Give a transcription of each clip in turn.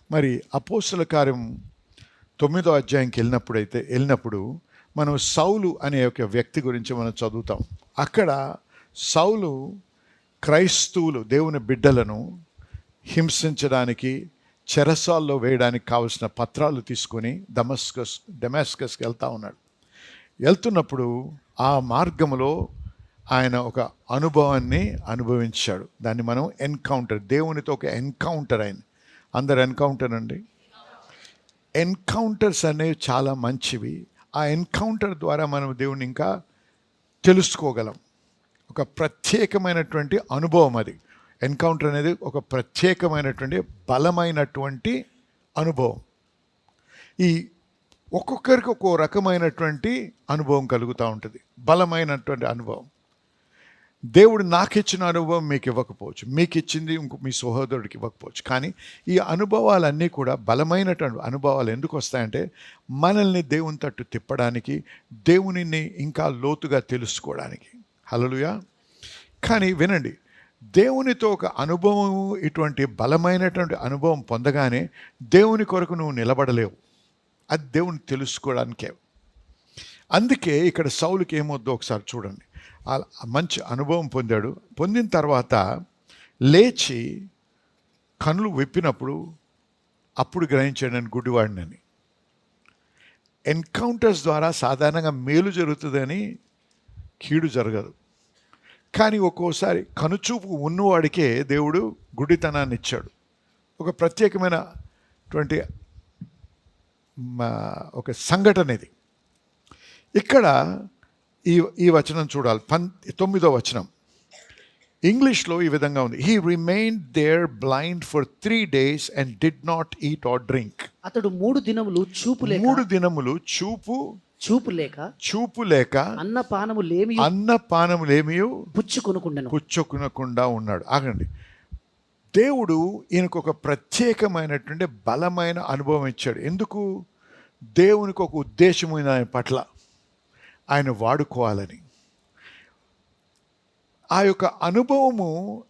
మరి అపోస్తల కార్యం 9వ అధ్యాయంకి వెళ్ళినప్పుడు మనం సౌలు అనే ఒక వ్యక్తి గురించి మనం చదువుతాం. అక్కడ సౌలు క్రైస్తవులు దేవుని బిడ్డలను హింసించడానికి, చెరసాల్లో వేయడానికి కావలసిన పత్రాలు తీసుకొని డెమాస్కస్కి వెళ్తూ ఉన్నాడు. వెళ్తున్నప్పుడు ఆ మార్గంలో ఆయన ఒక అనుభవాన్ని అనుభవించాడు. దాన్ని మనం ఎన్కౌంటర్, దేవునితో ఒక ఎన్కౌంటర్ అయింది. అందరు ఎన్కౌంటర్ అండి. ఎన్కౌంటర్స్ అనేవి చాలా మంచివి. ఆ ఎన్కౌంటర్ ద్వారా మనం దేవుని ఇంకా తెలుసుకోగలం. ఒక ప్రత్యేకమైనటువంటి అనుభవం అది. ఎన్కౌంటర్ అనేది ఒక ప్రత్యేకమైనటువంటి బలమైనటువంటి అనుభవం. ఈ ఒక్కొక్కరికి ఒక్కో రకమైనటువంటి అనుభవం కలుగుతూ ఉంటుంది, బలమైనటువంటి అనుభవం. దేవుడు నాకు ఇచ్చిన అనుభవం మీకు ఇవ్వకపోవచ్చు, మీకు ఇచ్చింది మీ సహోదరుడికి ఇవ్వకపోవచ్చు. కానీ ఈ అనుభవాలన్నీ కూడా బలమైనటువంటి అనుభవాలు ఎందుకు వస్తాయంటే మనల్ని దేవుని తట్టు తిప్పడానికి, దేవునిని ఇంకా లోతుగా తెలుసుకోవడానికి. హల్లెలూయా. కానీ వినండి, దేవునితో ఒక అనుభవం, ఇటువంటి బలమైనటువంటి అనుభవం పొందగానే దేవుని కొరకు నువ్వు నిలబడలేవు. అది దేవుని తెలుసుకోవడానికే. అందుకే ఇక్కడ సౌలుకి ఏమొద్దో ఒకసారి చూడండి. మంచి అనుభవం పొందాడు. పొందిన తర్వాత లేచి కనులు విప్పినప్పుడు అప్పుడు గ్రహించాడు నేను గుడ్డివాడినని. ఎన్కౌంటర్స్ ద్వారా సాధారణంగా మేలు జరుగుతుందని కీడు జరగదు. కానీ ఒక్కోసారి కనుచూపు ఉన్నవాడికే దేవుడు గుడ్డితనాన్ని ఇచ్చాడు. ఒక ప్రత్యేకమైనటువంటి ఒక సంఘటన ఇది. ఇక్కడ ఈ వచనం చూడాలి. 9వ వచనం ఇంగ్లీష్లో ఈ విధంగా ఉంది. He remained there blind for 3 days and did not eat or drink. అతడు 3 దినములు చూపు లేక అన్నపానములేమి పుచ్చుకొనకుండా ఉన్నాడు. ఆగండి. దేవుడు ఈయనకు ఒక ప్రత్యేకమైనటువంటి బలమైన అనుభవం ఇచ్చాడు. ఎందుకు? దేవునికి ఒక ఉద్దేశం ఉంది ఆయన పట్ల, ఆయన వాడుకోవాలని. ఆ యొక్క అనుభవము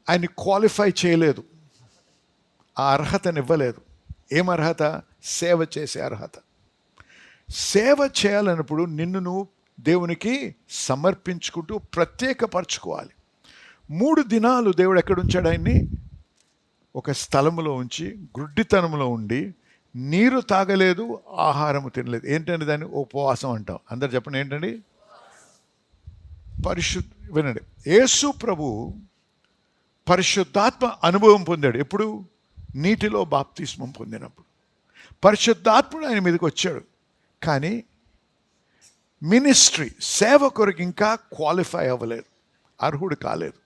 ఆయన క్వాలిఫై చేయలేదు, ఆ అర్హతనివ్వలేదు. ఏం అర్హత? సేవ చేసే అర్హత. సేవ చేయాలన్నప్పుడు నిన్ను నువ్వు దేవునికి సమర్పించుకుంటూ ప్రత్యేకపరచుకోవాలి. 3 దినాలు దేవుడు ఎక్కడుంచాడు ఆయన్ని? ఒక స్థలములో ఉంచి, గుడ్డితనంలో ఉండి, నీరు తాగలేదు, ఆహారము తినలేదు. ఏంటండి దాన్ని? ఉపవాసం అంటాం. అందరు చెప్పండి ఏంటండి? వినండి, యేసు ప్రభు పరిశుద్ధాత్మ అనుభవం పొందాడు. ఎప్పుడు? నీటిలో బాప్తిస్మం పొందినప్పుడు పరిశుద్ధాత్ముడు ఆయన మీదకి వచ్చాడు. కానీ మినిస్ట్రీ, సేవ కొరకు ఇంకా క్వాలిఫై అవ్వలేదు, అర్హుడు కాలేదు.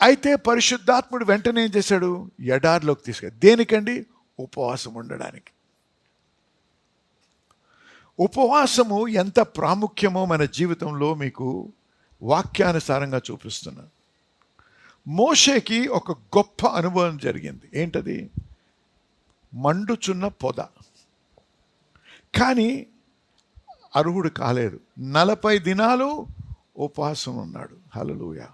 అయితే పరిశుద్ధాత్ముడు వెంటనే ఏం చేశాడు? ఎడారిలోకి తీసుకెళ్ళి. దేనికండి? ఉపవాసం ఉండడానికి. ఉపవాసము ఎంత ప్రాముఖ్యమో మన జీవితంలో మీకు వాక్యానుసారంగా చూపిస్తున్నాను. మోషేకి ఒక గొప్ప అనుభవం జరిగింది. ఏంటది? మండుచున్న పొద. కానీ అర్హుడు కాలేదు. 40 దినాలు ఉపవాసం ఉన్నాడు. హల్లెలూయా,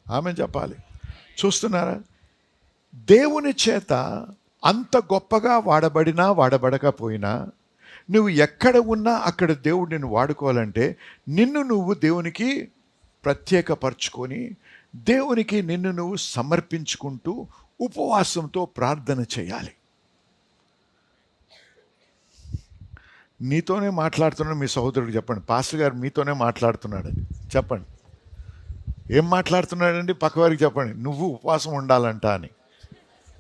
ఆమె చెప్పాలి. చూస్తున్నారా? దేవుని చేత అంత గొప్పగా వాడబడినా వాడబడకపోయినా, నువ్వు ఎక్కడ ఉన్నా అక్కడ దేవుడు నిన్ను వాడుకోవాలంటే నిన్ను నువ్వు దేవునికి ప్రత్యేకపరచుకొని, దేవునికి నిన్ను నువ్వు సమర్పించుకుంటూ ఉపవాసంతో ప్రార్థన చేయాలి. నీతోనే మాట్లాడుతున్నాడు మీ సహోదరుడికి చెప్పండి. పాస్టర్ గారు మీతోనే మాట్లాడుతున్నాడని చెప్పండి. ఏం మాట్లాడుతున్నాడండి? పక్కవారికి చెప్పండి, నువ్వు ఉపవాసం ఉండాలంట అని.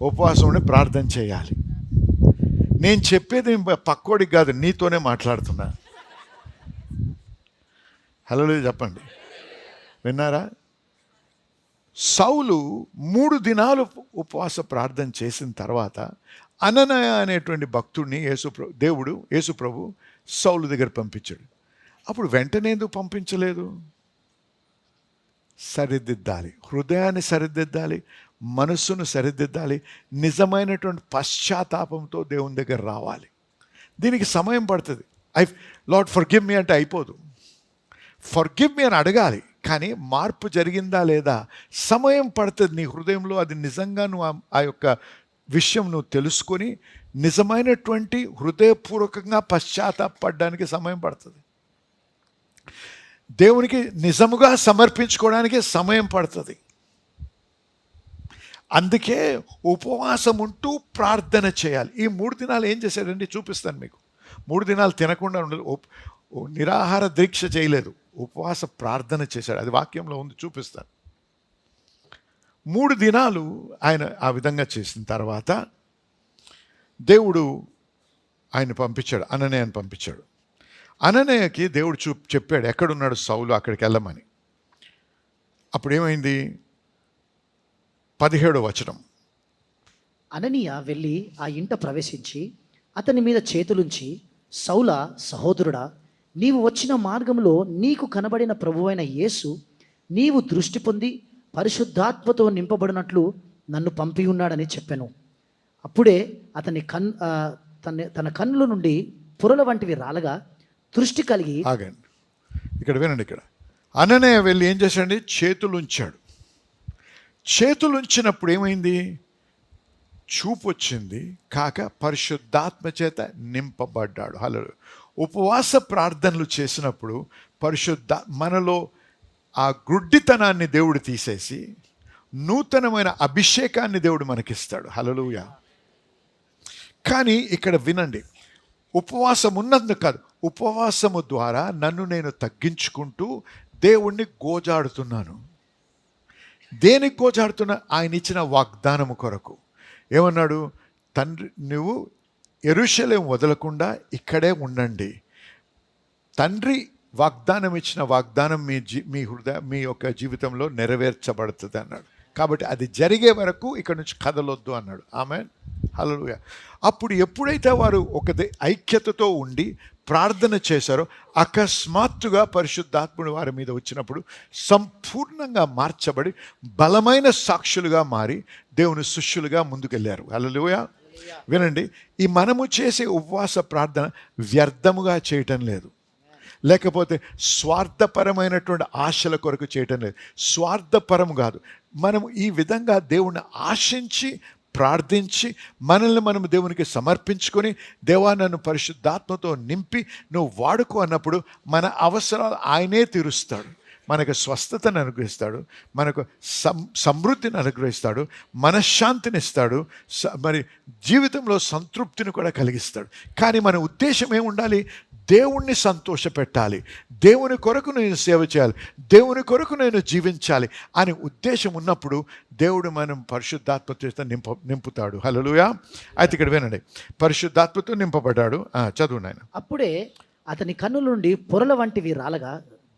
ఉపవాసం ఉండి ప్రార్థన చేయాలి. నేను చెప్పేది పక్కోడికి కాదు, నీతోనే మాట్లాడుతున్నా. హలో చెప్పండి, విన్నారా? సౌలు 3 దినాలు ఉపవాస ప్రార్థన చేసిన తర్వాత అననయ అనేటువంటి భక్తుడిని యేసు ప్రభు సౌలు దగ్గర పంపించాడు. అప్పుడు వెంటనే ఎందుకు పంపించలేదు? సరిదిద్దాలి, హృదయాన్ని సరిదిద్దాలి, మనస్సును సరిదిద్దాలి, నిజమైనటువంటి పశ్చాత్తాపంతో దేవుని దగ్గర రావాలి. దీనికి సమయం పడుతుంది. లార్డ్ ఫర్గివ్ మీ అంటే అయిపోదు. ఫర్గివ్ మీ అని అడగాలి, కానీ మార్పు జరిగిందా లేదా సమయం పడుతుంది. నీ హృదయంలో అది నిజంగా నువ్వు ఆ యొక్క విషయం నువ్వు తెలుసుకొని నిజమైనటువంటి హృదయపూర్వకంగా పశ్చాత్తాపడడానికి సమయం పడుతుంది. దేవునికి నిజముగా సమర్పించుకోవడానికి సమయం పడుతుంది. అందుకే ఉపవాసం ఉంటూ ప్రార్థన చేయాలి. ఈ 3 దినాలు ఏం చేశాడండి చూపిస్తాను మీకు. 3 దినాలు తినకుండా ఉండదు, నిరాహార దీక్ష చేయలేదు, ఉపవాస ప్రార్థన చేశాడు. అది వాక్యంలో ఉంది, చూపిస్తాను. 3 దినాలు ఆయన ఆ విధంగా చేసిన తర్వాత దేవుడు ఆయన పంపించాడు, అననీయని పంపించాడు. అననీయకి దేవుడు చెప్పాడు ఎక్కడున్నాడు సౌలు, అక్కడికి వెళ్ళమని. అప్పుడు ఏమైంది? 17వ వచనం. అననీయ వెళ్ళి ఆ ఇంట ప్రవేశించి అతని మీద చేతులుంచి, సౌల సహోదరుడా, నీవు వచ్చిన మార్గంలో నీకు కనబడిన ప్రభువైన యేసు నీవు దృష్టి పొంది పరిశుద్ధాత్మతో నింపబడినట్లు నన్ను పంపి ఉన్నాడని చెప్పాను. అప్పుడే అతని తన కన్నుల నుండి పొరల వంటివి రాలగా దృష్టి కలిగి. ఆగండి, ఇక్కడ వినండి. ఇక్కడ అననీయ వెళ్ళి ఏం చేశాడండి? చేతులుంచాడు. చేతులుంచినప్పుడు ఏమైంది? చూపు వచ్చింది, కాక పరిశుద్ధాత్మ చేత నింపబడ్డాడు. హల్లెలూయా. ఉపవాస ప్రార్థనలు చేసినప్పుడు మనలో ఆ గుడ్డితనాన్ని దేవుడు తీసేసి నూతనమైన అభిషేకాన్ని దేవుడు మనకిస్తాడు. హల్లెలూయా. కానీ ఇక్కడ వినండి, ఉపవాసం ఉన్నందుకు కాదు, ఉపవాసము ద్వారా నన్ను నేను తగ్గించుకుంటూ దేవుణ్ణి గోజాడుతున్నాను. దేనికి గోజాడుతున్నా? ఆయన ఇచ్చిన వాగ్దానము కొరకు. ఏమన్నాడు? తండ్రి, నువ్వు యెరూషలేము వదలకుండా ఇక్కడే ఉండండి. తండ్రి వాగ్దానం ఇచ్చిన వాగ్దానం మీ యొక్క జీవితంలో నెరవేర్చబడుతుంది అన్నాడు. కాబట్టి అది జరిగే వరకు ఇక్కడ నుంచి కదలొద్దు అన్నాడు. ఆమేన్, హల్లెలూయా. అప్పుడు ఎప్పుడైతే వారు ఒక ఐక్యతతో ఉండి ప్రార్థన చేశారో అకస్మాత్తుగా పరిశుద్ధాత్ముడు వారి మీద వచ్చినప్పుడు సంపూర్ణంగా మార్చబడి బలమైన సాక్షులుగా మారి దేవుని శిష్యులుగా ముందుకెళ్ళారు. హల్లెలూయా. వినండి, ఈ మనము చేసే ఉపవాస ప్రార్థన వ్యర్థముగా చేయటం లేదు, లేకపోతే స్వార్థపరమైనటువంటి ఆశల కొరకు చేయటం లేదు. స్వార్థపరం కాదు. మనం ఈ విధంగా దేవుణ్ణి ఆశించి ప్రార్థించి మనల్ని మనం దేవునికి సమర్పించుకొని, దేవా నన్ను పరిశుద్ధాత్మతో నింపి నువ్వు వాడుకో అన్నప్పుడు మన అవసరాలు ఆయనే తీరుస్తాడు. మనకు స్వస్థతను అనుగ్రహిస్తాడు, మనకు సమృద్ధిని అనుగ్రహిస్తాడు, మనశ్శాంతిని ఇస్తాడు, మరి జీవితంలో సంతృప్తిని కూడా కలిగిస్తాడు. కానీ మన ఉద్దేశం ఏముండాలి? దేవుణ్ణి సంతోషపెట్టాలి, దేవుని కొరకు నేను సేవ చేయాలి, దేవుని కొరకు నేను జీవించాలి అనే ఉద్దేశం ఉన్నప్పుడు దేవుడు మనం పరిశుద్ధాత్మతో నింపుతాడు. హల్లెలూయా. అయితే ఇక్కడ వినండి, పరిశుద్ధాత్మతో నింపబడ్డాడు. చదువు నాయన. అప్పుడే అతని కన్నుల నుండి పొరల వంటివి రాలగా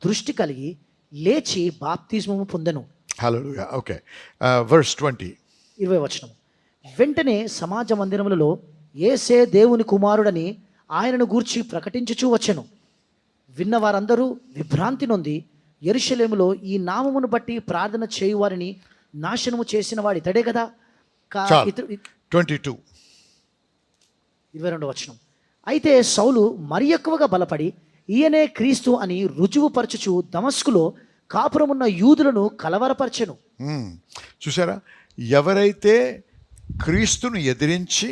దృష్టి కలిగి లేచి బాప్తిస్మము పొందెను. హల్లెలూయా. Okay, verse 20. 20వ వచనం. వెంటనే సమాజ మందిరములలో యేసే దేవుని కుమారుడని ఆయనను గూర్చి ప్రకటించుచూ వచ్చెను. విన్న వారందరూ విభ్రాంతి నొంది, యెరూషలేములో ఈ నామమును బట్టి ప్రార్థన చేయు వారిని నాశనము చేసిన వాడు ఇతడే కదా. 22. 22వ వచనం. అయితే సౌలు మరి ఎక్కువగా బలపడి ఈయనే క్రీస్తు అని రుజువుపరచుచు దమస్కులో కాపురమున్న యూదులను కలవరపరచెను. చూసారా, ఎవరైతే క్రీస్తును ఎదిరించి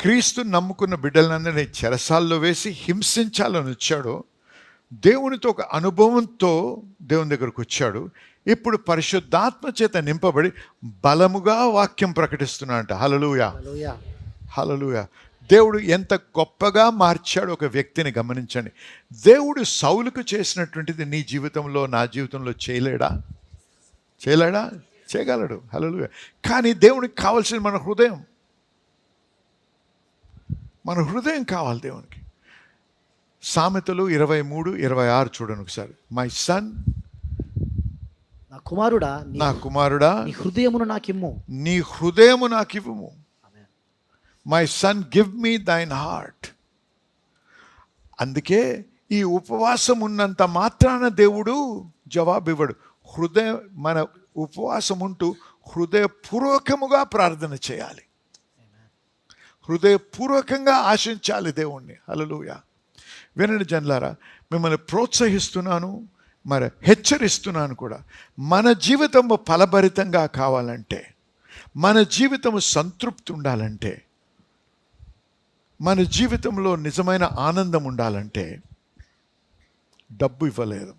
క్రీస్తుని నమ్ముకున్న బిడ్డలందరినీ చెరసాల్లో వేసి హింసించాలని వచ్చాడో, దేవునితో ఒక అనుభవంతో దేవుని దగ్గరకు వచ్చాడు. ఇప్పుడు పరిశుద్ధాత్మ చేత నింపబడి బలముగా వాక్యం ప్రకటిస్తున్నాడంట. హల్లెలూయా, హల్లెలూయా. దేవుడు ఎంత గొప్పగా మార్చాడు ఒక వ్యక్తిని గమనించండి. దేవుడు సౌలుకు చేసినటువంటిది నీ జీవితంలో, నా జీవితంలో చేయలేడా? చేయగలడు. హల్లెలూయా. కానీ దేవునికి కావాల్సిన మన హృదయం కావాలి దేవునికి. సామెతలు 23:26 చూడండి ఒకసారి. మై సన్, నా కుమారుడా, నీ హృదయమును నాకివ్వుము. My son, give me thine heart. అందుకే ఈ ఉపవాసం ఉన్నంత మాత్రాన దేవుడు జవాబు ఇవ్వడు. మన ఉపవాసం ఉంటూ హృదయపూర్వకముగా ప్రార్థన చేయాలి, హృదయపూర్వకంగా ఆశించాలి దేవుణ్ణి. హల్లెలూయా. వినండి జనులారా, మిమ్మల్ని ప్రోత్సహిస్తున్నాను, మరి హెచ్చరిస్తున్నాను కూడా. మన జీవితం ఫలభరితంగా కావాలంటే, మన జీవితం సంతృప్తి ఉండాలంటే, మన జీవితంలో నిజమైన ఆనందం ఉండాలంటే డబ్బు ఇవ్వలేదు.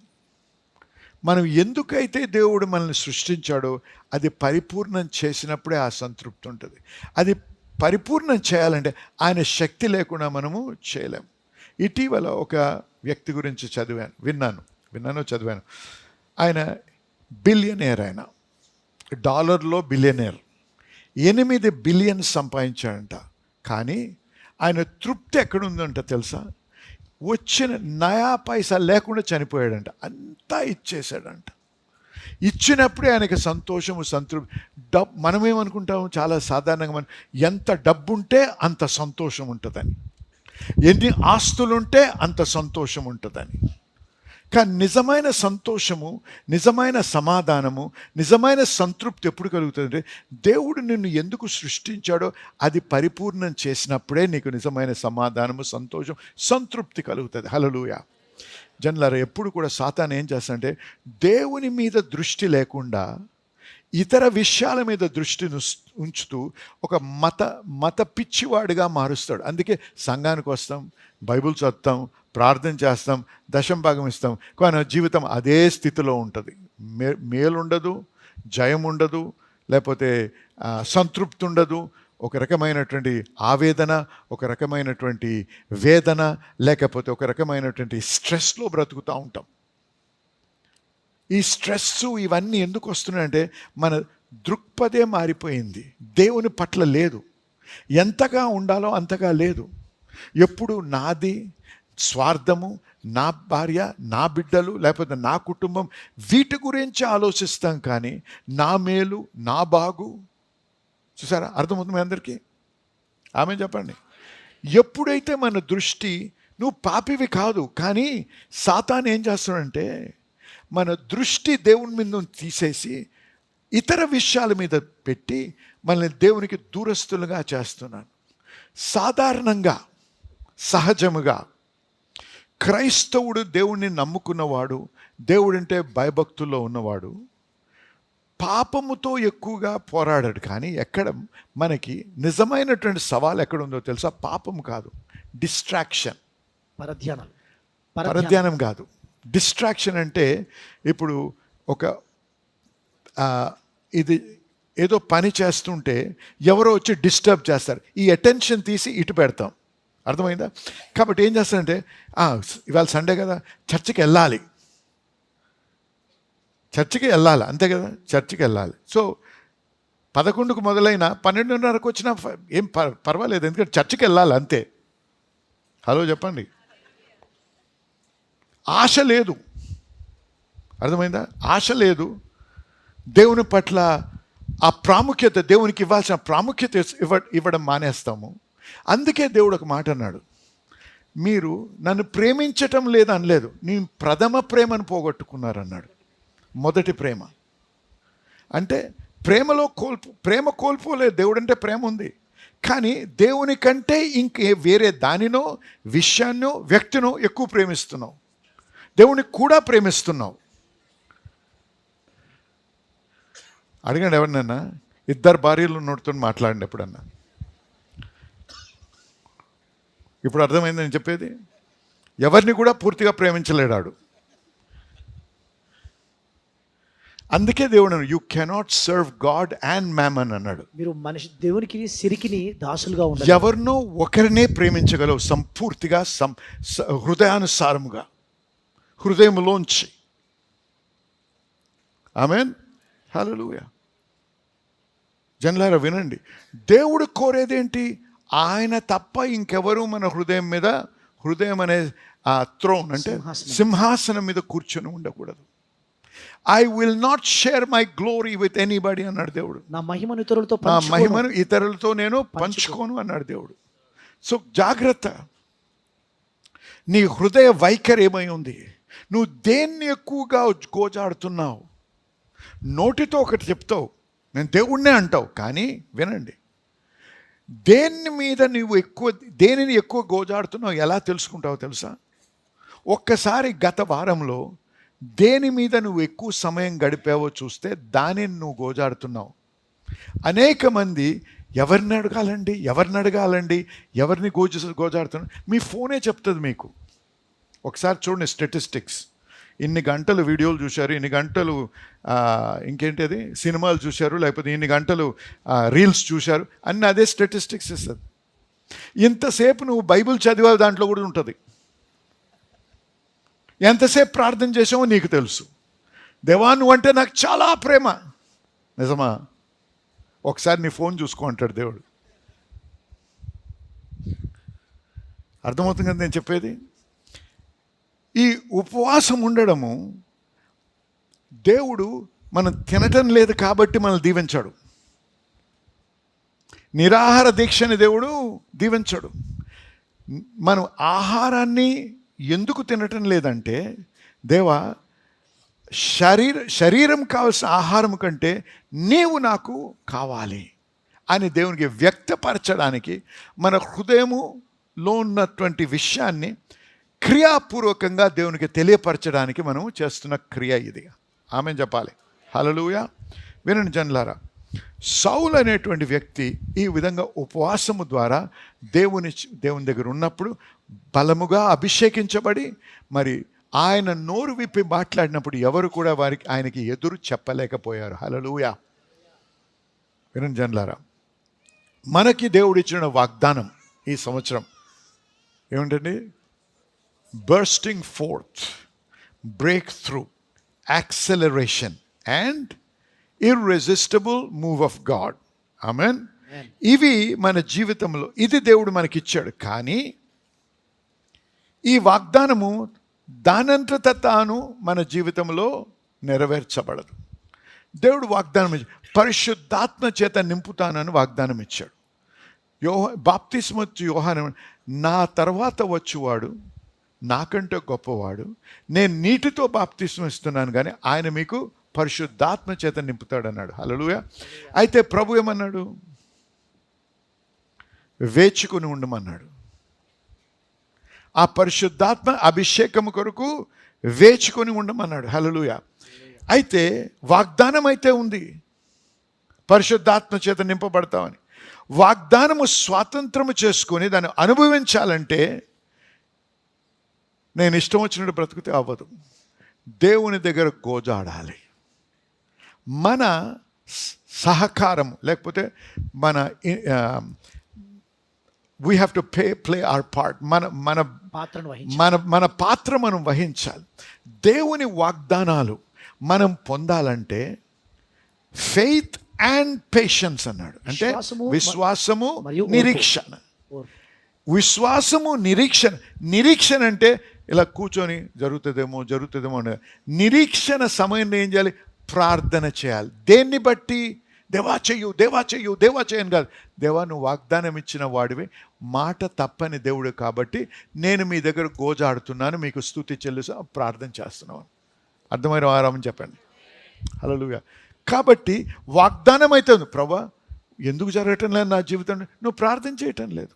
మనం ఎందుకైతే దేవుడు మనల్ని సృష్టించాడో అది పరిపూర్ణం చేసినప్పుడే ఆ సంతృప్తి ఉంటుంది. అది పరిపూర్ణం చేయాలంటే ఆయన శక్తి లేకుండా మనము చేయలేం. ఇటీవల ఒక వ్యక్తి గురించి చదివాను. ఆయన బిలియనేర్, ఆయన డాలర్లో బిలియనేర్. 8 బిలియన్ సంపాదించాడంట. కానీ ఆయన తృప్తి ఎక్కడుందంట తెలుసా? వచ్చిన నయా పైసా లేకుండా చనిపోయాడంట. అంతా ఇచ్చేసాడంట. ఇచ్చినప్పుడే ఆయనకి సంతోషము, సంతృప్తి. మనమేమనుకుంటాము చాలా సాధారణంగా, మనం ఎంత డబ్బు ఉంటే అంత సంతోషం ఉంటుందని, ఎన్ని ఆస్తులుంటే అంత సంతోషం ఉంటుందని. కానీ నిజమైన సంతోషము, నిజమైన సమాధానము, నిజమైన సంతృప్తి ఎప్పుడు కలుగుతుందంటే దేవుడు నిన్ను ఎందుకు సృష్టించాడో అది పరిపూర్ణం చేసినప్పుడే నీకు నిజమైన సమాధానము, సంతోషం, సంతృప్తి కలుగుతుంది. హల్లెలూయా. జనులారా, ఎప్పుడు కూడా సాతాను ఏం చేస్తాడంటే దేవుని మీద దృష్టి లేకుండా ఇతర విషయాల మీద దృష్టిని ఉంచుతూ ఒక మత పిచ్చివాడిగా మారుస్తాడు. అందుకే సంఘానికి వస్తాం, బైబిల్ చదువుతాం, ప్రార్థన చేస్తాం, దశం భాగం ఇస్తాం, కానీ జీవితం అదే స్థితిలో ఉంటుంది. మేలుండదు, జయం ఉండదు, లేకపోతే సంతృప్తి ఉండదు. ఒక రకమైనటువంటి ఆవేదన, ఒక రకమైనటువంటి వేదన, లేకపోతే ఒక రకమైనటువంటి స్ట్రెస్లో బ్రతుకుతూ ఉంటాం. ఈ స్ట్రెస్ ఇవన్నీ ఎందుకు వస్తున్నాయంటే మన దృక్పథే మారిపోయింది. దేవుని పట్ల లేదు. ఎంతగా ఉండాలో అంతగా లేదు. ఎప్పుడు నాది, స్వార్థము, నా భార్య, నా బిడ్డలు, లేకపోతే నా కుటుంబం, వీటి గురించి ఆలోచిస్తాం. కానీ నా మేలు, నా బాగు, చూసారా? అర్థమవుతుంది అందరికీ? ఆమె చెప్పండి. ఎప్పుడైతే మన దృష్టి, నువ్వు పాపివి కాదు, కానీ సాతాను ఏం చేస్తాడంటే మన దృష్టి దేవుని మీద తీసేసి ఇతర విషయాల మీద పెట్టి మనల్ని దేవునికి దూరస్తులుగా చేస్తున్నాను. సాధారణంగా, సహజముగా క్రైస్తవుడు, దేవుణ్ణి నమ్ముకున్నవాడు, దేవుడంటే భయభక్తుల్లో ఉన్నవాడు పాపముతో ఎక్కువగా పోరాడాడు. కానీ ఎక్కడ మనకి నిజమైనటువంటి సవాల్ ఎక్కడుందో తెలుసా? పాపం కాదు, డిస్ట్రాక్షన్. పరధ్యానం కాదు, డిస్ట్రాక్షన్. అంటే ఇప్పుడు ఇది ఏదో పని చేస్తుంటే ఎవరో వచ్చి డిస్టర్బ్ చేస్తారు, ఈ అటెన్షన్ తీసి ఇటు పెడతాం. అర్థమైందా? కాబట్టి ఏం చేస్తారంటే ఇవాళ సండే కదా, చర్చికి వెళ్ళాలి, అంతే కదా, చర్చికి వెళ్ళాలి. సో 11కు మొదలైన 12:30కు వచ్చినా ఏం పర్వాలేదు, ఎందుకంటే చర్చికి వెళ్ళాలి అంతే. హలో చెప్పండి. ఆశ లేదు. అర్థమైందా? ఆశ లేదు. దేవుని పట్ల ఆ ప్రాముఖ్యత, దేవునికి ఇవ్వాల్సిన ప్రాముఖ్యత ఇవ్వడం మానేస్తాము. అందుకే దేవుడు ఒక మాట అన్నాడు, మీరు నన్ను ప్రేమించటం లేదు అనలేదు, నేను ప్రథమ ప్రేమను పోగొట్టుకున్నారన్నాడు. మొదటి ప్రేమ అంటే ప్రేమ కోల్పోలేదు. దేవుడు అంటే ప్రేమ ఉంది, కానీ దేవుని కంటే ఇంకే వేరే దానినో, విషయాన్నో, వ్యక్తినో ఎక్కువ ప్రేమిస్తున్నావు. దేవుని కూడా ప్రేమిస్తున్నావు. అడగండి ఎవరినన్నా, 2 భార్యలు ఉన్నోడితో మాట్లాడండి ఎప్పుడన్నా. ఇప్పుడు అర్థమైంది నేను చెప్పేది? ఎవరిని కూడా పూర్తిగా ప్రేమించలేడాడు. అందుకే దేవుడు you cannot serve God and mammon అన్నాడు. మీరు దేవునికి సిరికిని దాసులుగా ఉండాలి. ఎవరినో ఒకరినే ప్రేమించగలవు సంపూర్తిగా, హృదయానుసారముగా, హృదయంలోంచి. ఆమేన్. హల్లెలూయా. జనులారా వినండి, దేవుడు కోరేదేంటి? ఆయన తప్ప ఇంకెవరు మన హృదయం అనే ఆ థ్రోన్ అంటే సింహాసనం మీద కూర్చొని ఉండకూడదు. I will not share my glory with anybody అన్నాడు దేవుడు. నా మహిమను ఇతరులతో నేను పంచుకోను అన్నాడు దేవుడు. సో జాగ్రత్త, నీ హృదయ వైఖరి ఏమై ఉంది? నువ్వు దేన్ని ఎక్కువగా గోజాడుతున్నావు? నోటితో ఒకటి చెప్తావు, నేను దేవుణ్ణే అంటావు, కానీ వినండి, దేనిని ఎక్కువ గోజాడుతున్నావు ఎలా తెలుసుకుంటావో తెలుసా? ఒక్కసారి గత వారంలో దేని మీద నువ్వు ఎక్కువ సమయం గడిపావో చూస్తే దానిని నువ్వు గోజాడుతున్నావు. అనేక మంది ఎవరిని అడగాలండి, ఎవరిని గోజాడుతున్నారు, మీ ఫోనే చెప్తుంది మీకు. ఒకసారి చూడండి స్టాటిస్టిక్స్, ఇన్ని గంటలు వీడియోలు చూశారు, ఇన్ని గంటలు ఇంకేంటి అది సినిమాలు చూశారు, లేకపోతే ఇన్ని గంటలు రీల్స్ చూశారు, అన్నీ అదే స్టాటిస్టిక్స్ ఇస్తుంది. ఇంతసేపు నువ్వు బైబిల్ చదివే దాంట్లో కూడా ఉంటుంది. ఎంతసేపు ప్రార్థన చేసావో నీకు తెలుసు. దేవా నువ్వంటే నాకు చాలా ప్రేమ. నిజమా? ఒకసారి నీ ఫోన్ చూసుకో అంటాడు దేవుడు. అర్థమవుతుంది కదా నేను చెప్పేది? ఈ ఉపవాసం ఉండడము, దేవుడు మనం తినటం లేదు కాబట్టి మనల్ని దీవించాడు. నిరాహార దీక్షని దేవుడు దీవించాడు. మనం ఆహారాన్ని ఎందుకు తినటం లేదంటే, దేవా శరీరం కావాల్సిన ఆహారం కంటే నీవు నాకు కావాలి అని దేవునికి వ్యక్తపరచడానికి, మన హృదయములో ఉన్నటువంటి విషయాన్ని క్రియాపూర్వకంగా దేవునికి తెలియపరచడానికి మనం చేస్తున్న క్రియ ఇది. ఆమె చెప్పాలి. హల్లెలూయా. వినండి జనులారా, సౌలు అనేటువంటి వ్యక్తి ఈ విధంగా ఉపవాసము ద్వారా దేవుని దగ్గర ఉన్నప్పుడు బలముగా అభిషేకించబడి, మరి ఆయన నోరు విప్పి మాట్లాడినప్పుడు ఎవరు కూడా ఆయనకి ఎదురు చెప్పలేకపోయారు. హల్లెలూయా. వినండి జనులారా, మనకి దేవుడు ఇచ్చిన వాగ్దానం ఈ సంవత్సరం ఏమిటండి? Bursting fourth, break through, acceleration and irresistible move of God. Amen. ఇవి మన జీవితంలో, ఇది దేవుడు మనకిచ్చాడు. కానీ ఈ వాగ్దానము దానంతట తాను మన జీవితంలో నెరవేర్చబడదు. దేవుడు వాగ్దానం ఇచ్చాడు, పరిశుద్ధాత్మ చేత నింపుతానని వాగ్దానం ఇచ్చాడు. బాప్తిస్మ యోహాను, నా తర్వాత వచ్చేవాడు నాకంటే గొప్పవాడు, నేను నీటితో బాప్తిస్మ ఇస్తున్నాను కానీ ఆయన మీకు పరిశుద్ధాత్మ చేత నింపుతాడు అన్నాడు. హల్లెలూయా. అయితే ప్రభు ఏమన్నాడు? వేచుకుని ఉండమన్నాడు. ఆ పరిశుద్ధాత్మ అభిషేకము కొరకు వేచుకొని ఉండమన్నాడు. హల్లెలూయా. అయితే వాగ్దానం అయితే ఉంది, పరిశుద్ధాత్మ చేత నింపబడతామని. వాగ్దానము స్వాతంత్రము చేసుకొని దాన్ని అనుభవించాలంటే నేను ఇష్టం వచ్చినట్టు బ్రతుకుతే అవ్వదు. దేవుని దగ్గర గోజాడాలి. మన సహకారం లేకపోతే మన we have to play our part. మన పాత్ర మనం వహించాలి. దేవుని వాగ్దానాలు మనం పొందాలంటే ఫెయిత్ అండ్ పేషెన్స్ అన్నాడు. అంటే విశ్వాసము నిరీక్షణ. విశ్వాసము నిరీక్షణ. నిరీక్షణ అంటే ఇలా కూర్చొని జరుగుతుందేమో అనే నిరీక్షణ సమయంలో ఏం చేయాలి? ప్రార్థన చేయాలి. దేన్ని బట్టి? దేవా చేయని కాదు. దేవా నువ్వు వాగ్దానం ఇచ్చిన వాడివి, మాట తప్పని దేవుడు కాబట్టి నేను మీ దగ్గర గోజాడుతున్నాను, మీకు స్తుతి చెల్లిస్తూ ప్రార్థన చేస్తున్నాను. అర్థమైన వారమని చెప్పండి. హల్లెలూయా. కాబట్టి వాగ్దానం అయితే ఉంది. ప్రభా ఎందుకు జరగటం లేదు నా జీవితంలో? నువ్వు ప్రార్థన చేయటం లేదు,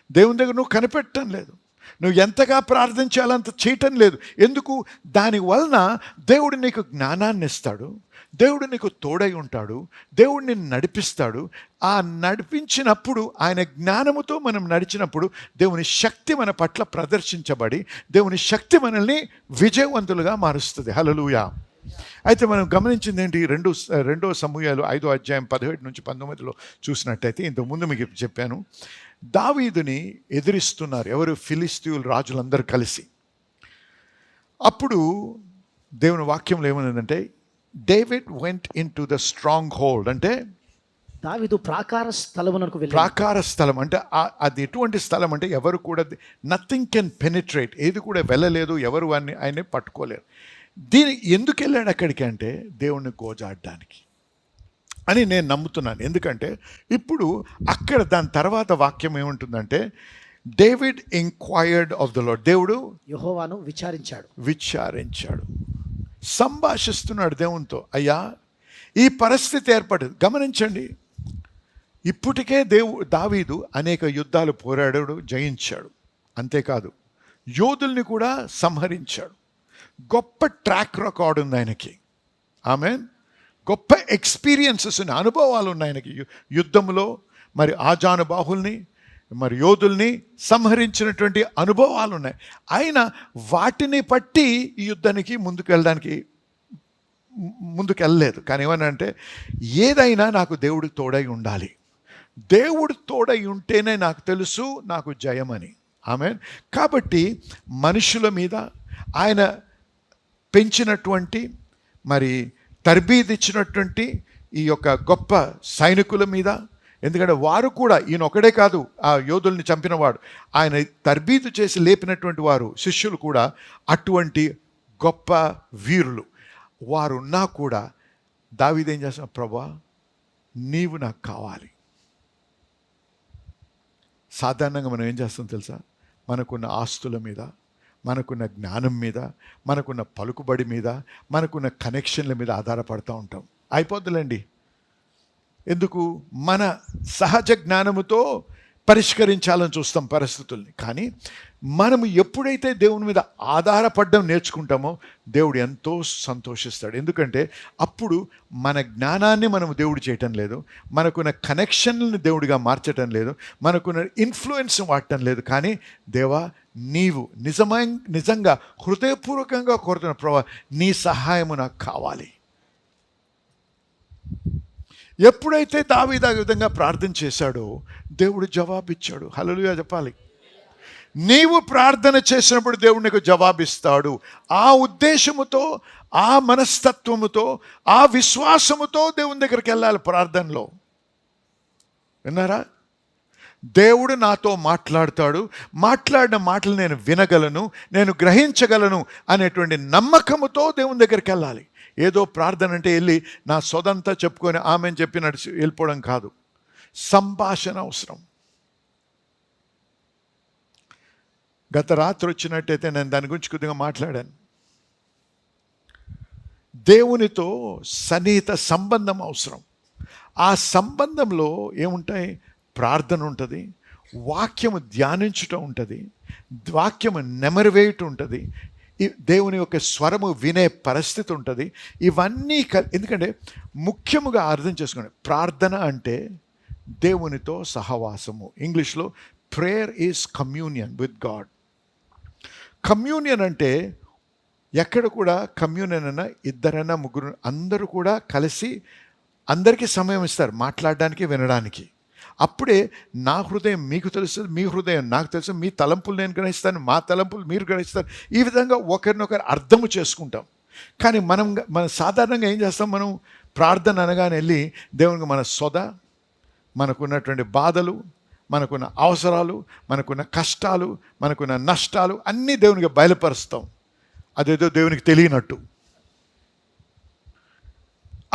దేవుని దగ్గర నువ్వు కనిపెట్టడం లేదు, నువ్వు ఎంతగా ప్రార్థన చేయాలంత చేయటం లేదు. ఎందుకు? దాని వలన దేవుడు నీకు జ్ఞానాన్ని ఇస్తాడు, దేవుడు నీకు తోడై ఉంటాడు, దేవుడు నిన్ను నడిపిస్తాడు. ఆ నడిపించినప్పుడు, ఆయన జ్ఞానముతో మనం నడిచినప్పుడు దేవుని శక్తి మన పట్ల ప్రదర్శించబడి దేవుని శక్తి మనల్ని విజయవంతులుగా మారుస్తుంది. హల్లెలూయా. అయితే మనం గమనించింది ఏంటి? రెండో సమూయేలు 5వ అధ్యాయం 17 నుంచి 19లో చూసినట్టయితే, ఇంతకుముందు మీకు చెప్పాను, దావీదుని ఎదిరిస్తున్నారు ఎవరు? ఫిలిస్తీయుల రాజులందరూ కలిసి. అప్పుడు దేవుని వాక్యంలో ఏమన్నదంటే, David went in to the stronghold. అంటే దావీదు ప్రాకార స్థలమునకు వెళ్ళాడు. ప్రాకార స్థలం అంటే అది ఎటువంటి స్థలం అంటే ఎవరు కూడా నథింగ్ కెన్ పెనిట్రేట్, ఏది కూడా వెళ్ళలేదు, ఎవరు ఆయన్ని పట్టుకోలేరు. ఎందుకు వెళ్ళాడు అక్కడికి అంటే దేవుణ్ణి గోజాడడానికి అని నేను నమ్ముతున్నాను. ఎందుకంటే ఇప్పుడు అక్కడ దాని తర్వాత వాక్యం ఏముంటుందంటే, David enquired of the lord. దేవుడు యెహోవాను విచారించాడు, సంభాషిస్తున్నాడు దేవునితో. అయ్యా ఈ పరిస్థితి ఏర్పడింది. గమనించండి, ఇప్పటికే దావీదు అనేక యుద్ధాలు పోరాడాడు, జయించాడు. అంతేకాదు యోధుల్ని కూడా సంహరించాడు. గొప్ప ట్రాక్ రికార్డ్ ఉంది ఆయనకి. ఆమేన్. గొప్ప ఎక్స్పీరియన్సెస్ ఉన్నాయి, అనుభవాలు ఉన్నాయి ఆయనకి. యుద్ధంలో మరి ఆజానుబాహుల్ని మరి యోధుల్ని సంహరించినటువంటి అనుభవాలు ఉన్నాయి. ఆయన వాటిని బట్టి ఈ యుద్ధానికి ముందుకు వెళ్ళలేదు. కానీ ఏమనంటే ఏదైనా నాకు దేవుడికి తోడై ఉండాలి, దేవుడు తోడై ఉంటేనే నాకు తెలుసు నాకు జయమని. ఆమేన్. కాబట్టి మనుషుల మీద ఆయన పెంచినటువంటి మరి తర్బీదిచ్చినటువంటి ఈ యొక్క గొప్ప సైనికుల మీద, ఎందుకంటే వారు కూడా ఈయన ఒకడే కాదు ఆ యోధుల్ని చంపినవాడు, ఆయన తర్బీదు చేసి లేపినటువంటి వారు శిష్యులు కూడా అటువంటి గొప్ప వీరులు. వారున్నా కూడా దావీదు ఏం చేస్తాడు, ప్రభువా నీవు నాకు కావాలి. సాధారణంగా మనం ఏం చేస్తాం తెలుసా, మనకున్న ఆస్తుల మీద, మనకున్న జ్ఞానం మీద, మనకున్న పలుకుబడి మీద, మనకున్న కనెక్షన్ల మీద ఆధారపడుతూ ఉంటాం. అయిపోద్దులేండి, ఎందుకు మన సహజ జ్ఞానముతో పరిష్కరించాలని చూస్తాం పరిస్థితుల్ని. కానీ మనము ఎప్పుడైతే దేవుని మీద ఆధారపడడం నేర్చుకుంటామో దేవుడు ఎంతో సంతోషిస్తాడు. ఎందుకంటే అప్పుడు మన జ్ఞానాన్ని మనం దేవుడు చేయటం లేదు, మనకున్న కనెక్షన్లను దేవుడిగా మార్చటం లేదు, మనకున్న ఇన్ఫ్లుయెన్స్ వాడటం లేదు. కానీ దేవా నీవు నిజంగా హృదయపూర్వకంగా కోరుతున్న ప్రభా నీ సహాయము నాకు కావాలి. ఎప్పుడైతే దావీదు ఆ విధంగా ప్రార్థన చేశాడో దేవుడు జవాబిచ్చాడు. హల్లెలూయా చెప్పాలి. నీవు ప్రార్థన చేసినప్పుడు దేవుడు నీకు జవాబిస్తాడు. ఆ ఉద్దేశముతో, ఆ మనస్తత్వముతో, ఆ విశ్వాసముతో దేవుని దగ్గరికి వెళ్ళాలి ప్రార్థనలో. విన్నారా? దేవుడు నాతో మాట్లాడతాడు, మాట్లాడిన మాటలు నేను వినగలను, నేను గ్రహించగలను అనేటువంటి నమ్మకముతో దేవుని దగ్గరికి వెళ్ళాలి. ఏదో ప్రార్థన అంటే వెళ్ళి నా సొదంతా చెప్పుకొని ఆమెను చెప్పినట్టు వెళ్ళిపోవడం కాదు, సంభాషణ అవసరం. గత రాత్రి వచ్చినట్టయితే నేను దాని గురించి కొద్దిగా మాట్లాడాను. దేవునితో సన్నిహిత సంబంధం అవసరం. ఆ సంబంధంలో ఏముంటాయి? ప్రార్థన ఉంటుంది, వాక్యము ధ్యానించుట ఉంటుంది, వాక్యము నెమరువేయటం ఉంటుంది, దేవుని యొక్క స్వరము వినే పరిస్థితి ఉంటుంది. ఇవన్నీ ఎందుకంటే ముఖ్యముగా అర్థం చేసుకోండి, ప్రార్థన అంటే దేవునితో సహవాసము. ఇంగ్లీష్లో prayer is communion with God. Communion అంటే ఎక్కడ కూడా కమ్యూనియన్ అన్న ఇద్దరైనా ముగ్గురు అందరూ కూడా కలిసి అందరికీ సమయం ఇస్తారు మాట్లాడడానికి, వినడానికి. అప్పుడే నా హృదయం మీకు తెలుస్తుంది, మీ హృదయం నాకు తెలుసు, మీ తలంపులు నేను గ్రహిస్తాను, మా తలంపులు మీరు గ్రహిస్తారు. ఈ విధంగా ఒకరినొకరు అర్థము చేసుకుంటాం. కానీ మన సాధారణంగా ఏం చేస్తాం, మనం ప్రార్థన అనగానే వెళ్ళి దేవునికి మన సొద, మనకున్నటువంటి బాధలు, మనకున్న అవసరాలు, మనకున్న కష్టాలు, మనకున్న నష్టాలు అన్నీ దేవునికి బయలుపరుస్తాం, అదేదో దేవునికి తెలియనట్టు.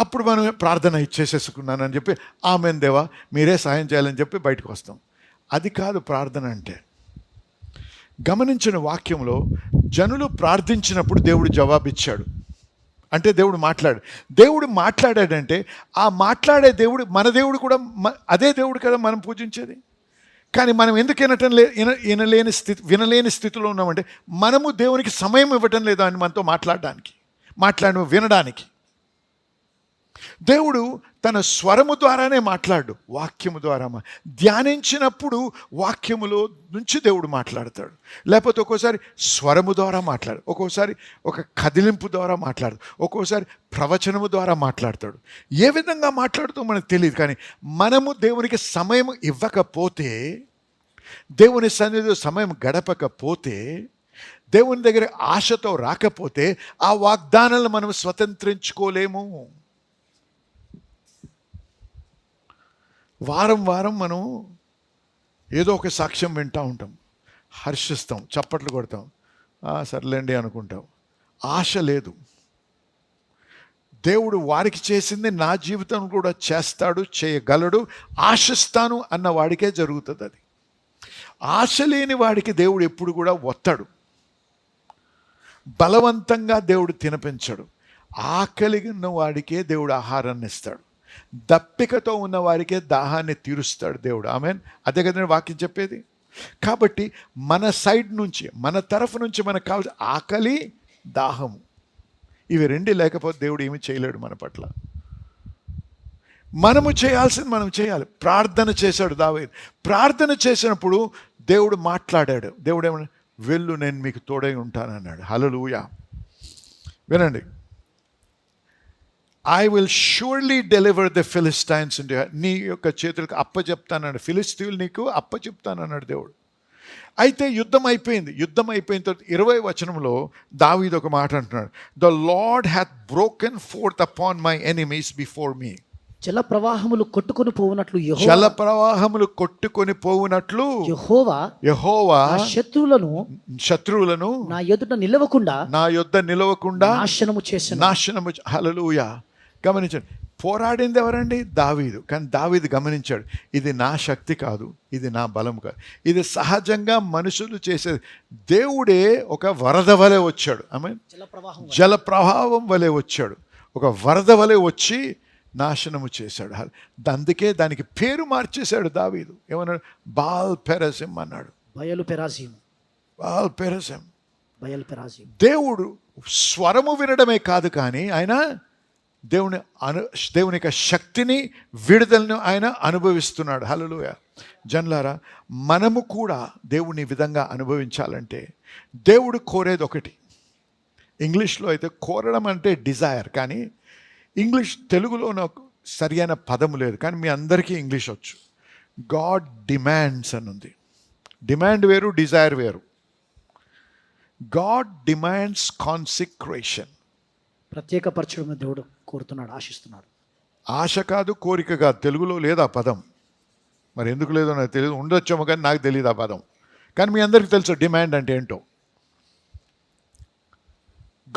అప్పుడు మనం ప్రార్థన ఇచ్చేసేసుకున్నానని చెప్పి ఆమెన్ దేవా మీరే సాయం చేయాలని చెప్పి బయటకు వస్తాం. అది కాదు ప్రార్థన అంటే. గమనించిన వాక్యంలో జనులు ప్రార్థించినప్పుడు దేవుడు జవాబిచ్చాడు. అంటే దేవుడు మాట్లాడాడంటే ఆ మాట్లాడే దేవుడు మన దేవుడు కూడా అదే దేవుడు కదా మనం పూజించేది. కానీ మనం ఎందుకు వినలేని స్థితిలో ఉన్నామంటే మనము దేవునికి సమయం ఇవ్వటం లేదు అని మనతో వినడానికి. దేవుడు తన స్వరము ద్వారానే మాట్లాడు, వాక్యము ద్వారా ధ్యానించినప్పుడు వాక్యములో నుంచి దేవుడు మాట్లాడతాడు. లేకపోతే ఒక్కోసారి స్వరము ద్వారా మాట్లాడు, ఒక్కోసారి ఒక కదిలింపు ద్వారా మాట్లాడు, ఒక్కోసారి ప్రవచనము ద్వారా మాట్లాడతాడు. ఏ విధంగా మాట్లాడుతూ మనకు తెలియదు. కానీ మనము దేవునికి సమయం ఇవ్వకపోతే, దేవుని సన్నిధిలో సమయం గడపకపోతే, దేవుని దగ్గర ఆశతో రాకపోతే ఆ వాగ్దానాలను మనం స్వతంత్రించుకోలేము. వారం మనం ఏదో ఒక సాక్ష్యం వింటూ ఉంటాం, హర్షిస్తాం, చప్పట్లు కొడతాం, సర్లేండి అనుకుంటాం. ఆశ లేదు. దేవుడు వారికి చేసింది నా జీవితం కూడా చేస్తాడు, చేయగలడు, ఆశిస్తాను అన్న వాడికే జరుగుతుంది. అది ఆశ లేని వాడికి దేవుడు ఎప్పుడు కూడా వస్తాడు. బలవంతంగా దేవుడు తినిపించడు. ఆకలి ఉన్న వాడికే దేవుడు ఆహారాన్ని ఇస్తాడు. దప్పికతో ఉన్న వారికే దాహాన్ని తీరుస్తాడు దేవుడు. ఆమెన్. అదే కదా వాక్యం చెప్పేది. కాబట్టి మన సైడ్ నుంచి, మన తరఫు నుంచి మనకు కావాల్సిన ఆకలి, దాహము, ఇవి రెండు లేకపోతే దేవుడు ఏమీ చేయలేడు మన పట్ల. మనము చేయాల్సింది మనం చేయాలి. ప్రార్థన చేశాడు దావీదు. ప్రార్థన చేసినప్పుడు దేవుడు మాట్లాడాడు. దేవుడు ఏమన్నా, వెళ్ళు, నేను మీకు తోడై ఉంటానన్నాడు. హల్లెలూయా. వినండి, I will surely deliver the Philistines into నీ యొక్క చేతులకు అప్పచెప్తానన్నాడు. ఫిలిస్తీయులు నీకు అప్పచెప్తానన్నాడు దేవుడు. అయితే యుద్ధం అయిపోయింది. యుద్ధం అయిపోయిన తర్వాత 20వ వచనంలో దావీదు ఒక మాట అంటున్నాడు, the lord hath broken fourth upon my enemies before me. జల ప్రవాహములు కొట్టుకొని పోవునట్లు జల ప్రవాహములు కొట్టుకొని పోవునట్లు యెహోవా శత్రువులను నా ఎదుట నిలవకుండా నాశనము. హల్లెలూయా. గమనించండి, పోరాడింది ఎవరండి? దావీదు. కానీ దావీదు గమనించాడు, ఇది నా శక్తి కాదు, ఇది నా బలం కాదు, ఇది సహజంగా మనుషులు చేసేది. దేవుడే ఒక వరద వలె వచ్చాడు. జల ప్రవాహం వలె వచ్చాడు, ఒక వరద వలె వచ్చి నాశనము చేశాడు. అందుకే దానికి పేరు మార్చేశాడు దావీదు. ఏమన్నాడు? బాల్ పెరసిం అన్నాడు. బయలు పెరాసిం. బాల్ పెరసిం. బయలు పెరాసిం. దేవుడు స్వరము వినడమే కాదు, కానీ ఆయన దేవుని యొక్క శక్తిని, విడుదలను ఆయన అనుభవిస్తున్నాడు. హల్లెలూయా. జనులారా, మనము కూడా దేవుని విధంగా అనుభవించాలంటే దేవుడు కోరేది ఒకటి. ఇంగ్లీష్లో అయితే కోరడం అంటే డిజైర్, కానీ తెలుగులో నాకు సరియైన పదము లేదు, కానీ మీ అందరికీ ఇంగ్లీష్ వచ్చు. గాడ్ డిమాండ్స్ అని ఉంది. డిమాండ్ వేరు, డిజైర్ వేరు. God demands consecration. ప్రత్యేకపరచడం దేవుడు కోరుతున్నాడు, ఆశిస్తున్నాడు. ఆశ కాదు, కోరిక కాదు. తెలుగులో లేదు ఆ పదం. మరి ఎందుకు లేదో నాకు తెలియదు, ఉండొచ్చేమో కానీ నాకు తెలియదు ఆ పదం. కానీ మీ అందరికీ తెలుసు డిమాండ్ అంటే ఏంటో.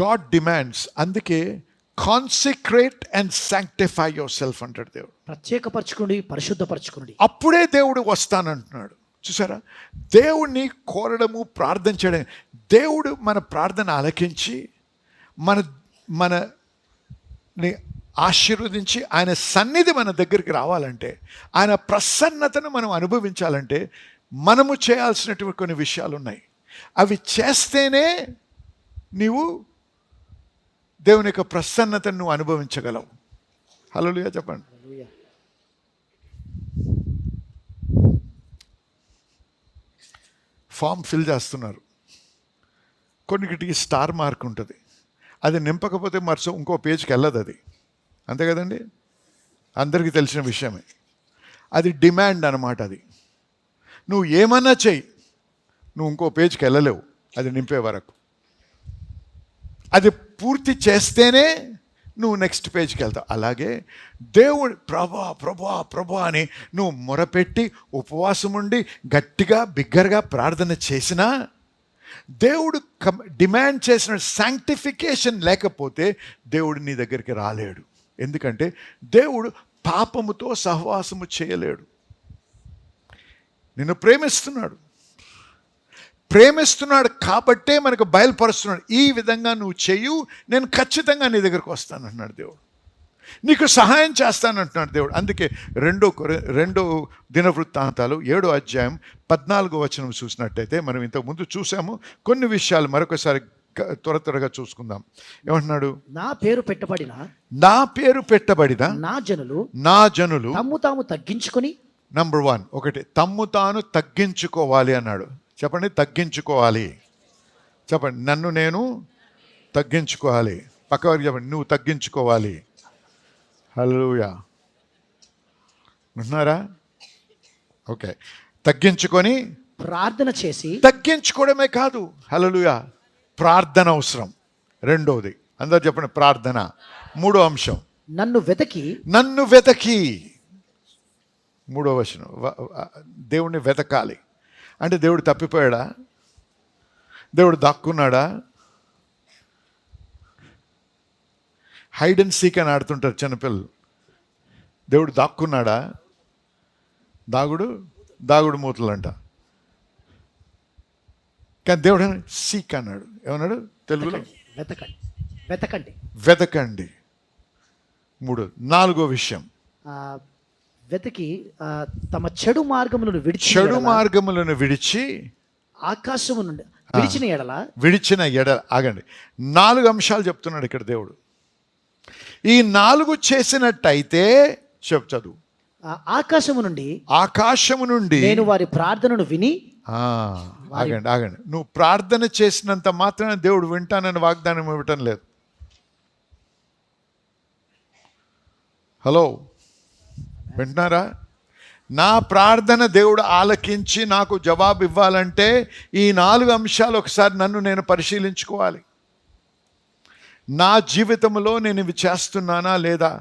God demands. అందుకే consecrate and sanctify yourself అంటాడు దేవుడు. ప్రత్యేకపరచుకోండి, పరిశుద్ధపరచుకోండి, అప్పుడే దేవుడు వస్తానంటున్నాడు. చూసారా, దేవుణ్ణి కోరడము, ప్రార్థన చేయడం. దేవుడు మన ప్రార్థన ఆలకించి మనని ఆశీర్వదించి ఆయన సన్నిధి మన దగ్గరికి రావాలంటే, ఆయన ప్రసన్నతను మనం అనుభవించాలంటే మనము చేయాల్సినటువంటి కొన్ని విషయాలు ఉన్నాయి. అవి చేస్తేనే నీవు దేవుని యొక్క ప్రసన్నతను నువ్వు అనుభవించగలవు. హల్లెలూయా చెప్పండి. ఫామ్ ఫిల్ చేస్తున్నారు, కొన్నిటికి స్టార్ మార్క్ ఉంటుంది. అది నింపకపోతే ఇంకో పేజ్కి వెళ్ళదు అది. అంతే కదండి, అందరికీ తెలిసిన విషయమే. అది డిమాండ్ అన్నమాట. అది నువ్వు ఏమన్నా చెయ్యి, నువ్వు ఇంకో పేజ్కి వెళ్ళలేవు అది నింపే వరకు. అది పూర్తి చేస్తేనే నువ్వు నెక్స్ట్ పేజ్కి వెళ్తావు. అలాగే దేవుడు ప్రభా అని నువ్వు మొరపెట్టి ఉపవాసం ఉండి గట్టిగా బిగ్గరగా ప్రార్థన చేసినా దేవుడు డిమాండ్ చేసిన శాంక్టిఫికేషన్ లేకపోతే దేవుడు నీ దగ్గరికి రాలేడు. ఎందుకంటే దేవుడు పాపముతో సహవాసము చేయలేడు. నిన్ను ప్రేమిస్తున్నాడు కాబట్టే మనకు బయలుపరుస్తున్నాడు. ఈ విధంగా నువ్వు చెయ్యు, నేను ఖచ్చితంగా నీ దగ్గరకు వస్తానంటున్నాడు దేవుడు. నీకు సహాయం చేస్తానంటున్నాడు దేవుడు. అందుకే రెండో దినవృత్తాంతాలు 7వ అధ్యాయం 14వ వచనం చూసినట్టయితే, మనం ఇంతకుముందు చూసాము. కొన్ని విషయాలు మరొకసారి త్వరగా చూసుకుందాం. ఏమంటున్నాడు? నా పేరు పెట్టబడిన నా జనులు తమ్ము తాము తగ్గించుకొని. నంబర్ 1, ఒకటి తమ్ము తాను తగ్గించుకోవాలి అన్నాడు. చెప్పండి, తగ్గించుకోవాలి. చెప్పండి, నన్ను నేను తగ్గించుకోవాలి. పక్కవారికి చెప్పండి, నువ్వు తగ్గించుకోవాలి. హల్లెలూయా. విన్నారా? ఓకే. తగ్గించుకొని ప్రార్థన చేసి. తగ్గించుకోవడమే కాదు, హల్లెలూయా, ప్రార్థన అవసరం. రెండోది, అందరు చెప్పండి, ప్రార్థన. మూడో అంశం, నన్ను వెతకి. మూడో వచనం, దేవుణ్ణి వెతకాలి. అంటే దేవుడు తప్పిపోయాడా? దేవుడు దాక్కున్నాడా? హైడ్ అండ్ సీక్ అని ఆడుతుంటారు చిన్నపిల్లలు. దేవుడు దాక్కున్నాడా? దాగుడు మూతలు అంట. కానీ దేవుడు సీక్ అన్నాడు. ఏమన్నాడు తెలుగులో? వెతకండి. 3. 4వ విషయం, వెతికి తమ చెడు మార్గములను విడిచి ఆకాశము నుండి విడిచిన ఎడల. ఆగండి, 4 అంశాలు చెప్తున్నాడు ఇక్కడ దేవుడు. ఈ 4 చేసినట్టయితే చదువు. ఆకాశము నుండి ఆకాశము నుండి నేను వారి ప్రార్థనను విని ఆగండి. నువ్వు ప్రార్థన చేసినంత మాత్రాన దేవుడు వింటానని వాగ్దానం ఇవ్వటం లేదు. హలో, వింటున్నారా? నా ప్రార్థన దేవుడు ఆలకించి నాకు జవాబు ఇవ్వాలంటే ఈ 4 అంశాలు ఒకసారి నన్ను నేను పరిశీలించుకోవాలి. నా జీవితంలో నేను ఇవి చేస్తున్నానా లేదా?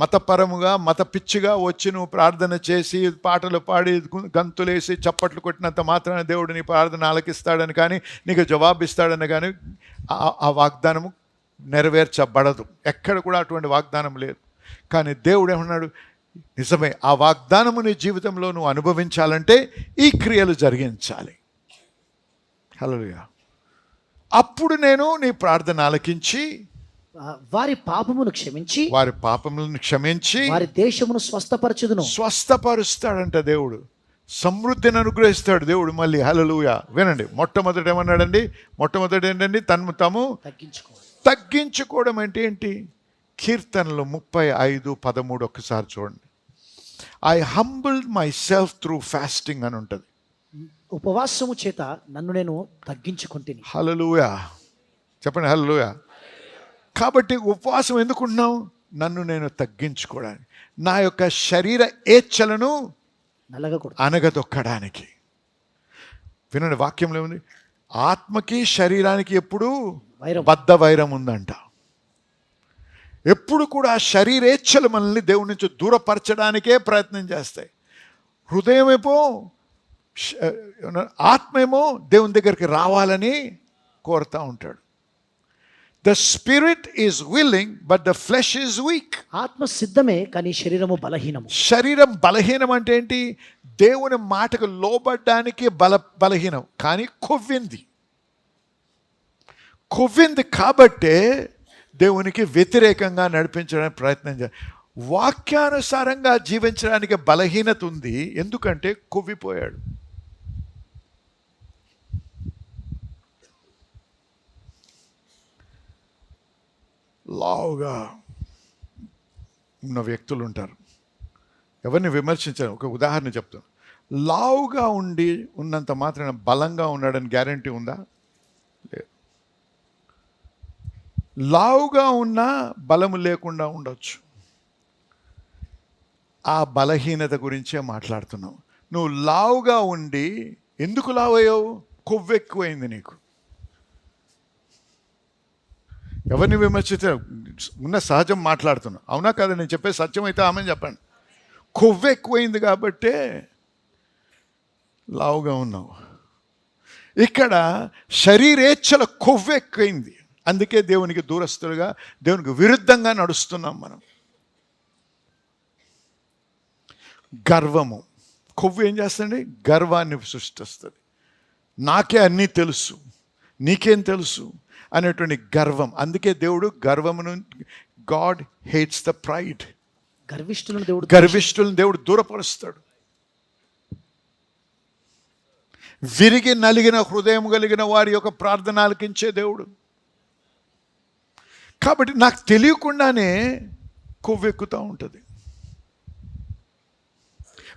మతపరముగా మత పిచ్చిగా వచ్చి నువ్వు ప్రార్థన చేసి పాటలు పాడి గంతులేసి చప్పట్లు కొట్టినంత మాత్రాన దేవుడు నీ ప్రార్థన ఆలకిస్తాడని కానీ నీకు జవాబు ఇస్తాడని కానీ ఆ వాగ్దానము నెరవేర్చబడదు. ఎక్కడ కూడా అటువంటి వాగ్దానం లేదు. కానీ దేవుడు ఏమన్నాడు? నిజమే, ఆ వాగ్దానము నీ జీవితంలో నువ్వు అనుభవించాలంటే ఈ క్రియలు జరిగించాలి. హల్లెలూయా. అప్పుడు నేను నీ ప్రార్థన ఆలకించి వారి పాపమును క్షమించి వారి దేశమును స్వస్థపరుస్తాడంట దేవుడు. సమృద్ధిని అనుగ్రహిస్తాడు దేవుడు. మళ్ళీ హల్లెలూయా. వినండి, మొట్టమొదటి ఏమన్నాడండి? మొట్టమొదటి ఏంటండి? తను తాము తగ్గించుకోవడం అంటే ఏంటి? కీర్తనలు 35:13 ఒక్కసారి చూడండి. I humbled my self through fasting అని ఉంటుంది. ఉపవాసము చేత నన్ను నేను తగ్గించుకుంటుని. హల్లెలూయా. చెప్పండి హల్లెలూయా. కాబట్టి ఉపవాసం ఎందుకున్నాం? నన్ను నేను తగ్గించుకోవడానికి, నా యొక్క శరీర ఏచ్ఛలను అనగదొక్కడానికి. వినండి, వాక్యంలో ఏముంది? ఆత్మకి శరీరానికి ఎప్పుడు బద్ధ వైరం ఉందంట. ఎప్పుడు కూడా శరీరేచ్ఛలు మనల్ని దేవుడి నుంచి దూరపరచడానికే ప్రయత్నం చేస్తాయి. హృదయమేమో, ఆత్మేమో దేవుని దగ్గరికి రావాలని కోరుతూ ఉంటాడు. The spirit is willing but the flesh is weak. ఆత్మ సిద్ధమే కానీ శరీరము బలహీనము. శరీరం బలహీనం అంటే ఏంటి? దేవుని మాటకు లోబడ్డానికి బలహీనం. కానీ కొవ్వింది కాబట్టే దేవునికి వ్యతిరేకంగా నడిపించడానికి ప్రయత్నం చేయాలి. వాక్యానుసారంగా జీవించడానికి బలహీనత ఉంది. ఎందుకంటే కొవ్విపోయాడు. లావుగా ఉన్న వ్యక్తులు ఉంటారు. ఎవరిని విమర్శించారు? ఒక ఉదాహరణ చెప్తాను. లావుగా ఉండి ఉన్నంత మాత్రాన బలంగా ఉన్నాడని గ్యారంటీ ఉందా? లేదు. లావుగా ఉన్నా బలము లేకుండా ఉండొచ్చు. ఆ బలహీనత గురించే మాట్లాడుతున్నావు. నువ్వు లావుగా ఉండి ఎందుకు లావయ్యావు? కొవ్వు ఎక్కువైంది నీకు. ఎవరిని విమర్శించారు? ఉన్న సహజం మాట్లాడుతున్నా. అవునా కదా? నేను చెప్పే సత్యం అయితే ఆమె చెప్పండి. కొవ్వు ఎక్కువైంది కాబట్టే లావుగా ఉన్నావు. ఇక్కడ శరీరేచ్ఛల కొవ్వు ఎక్కువైంది. అందుకే దేవునికి దూరస్తులుగా, దేవునికి విరుద్ధంగా నడుస్తున్నాం మనం. గర్వము, కొవ్వు ఏం చేస్తుంది? గర్వాన్ని సృష్టిస్తుంది. నాకే అన్నీ తెలుసు, నీకేం తెలుసు అనేటువంటి గర్వం. అందుకే దేవుడు గర్వమును, గాడ్ హేట్స్ ద ప్రైడ్. గర్విష్ఠులను దేవుడు దూరపరుస్తాడు. విరిగి నలిగిన హృదయం కలిగిన వారి యొక్క ప్రార్థన ఆలకించే దేవుడు. కాబట్టి నాకు తెలియకుండానే కొవ్వెక్కుతూ ఉంటుంది.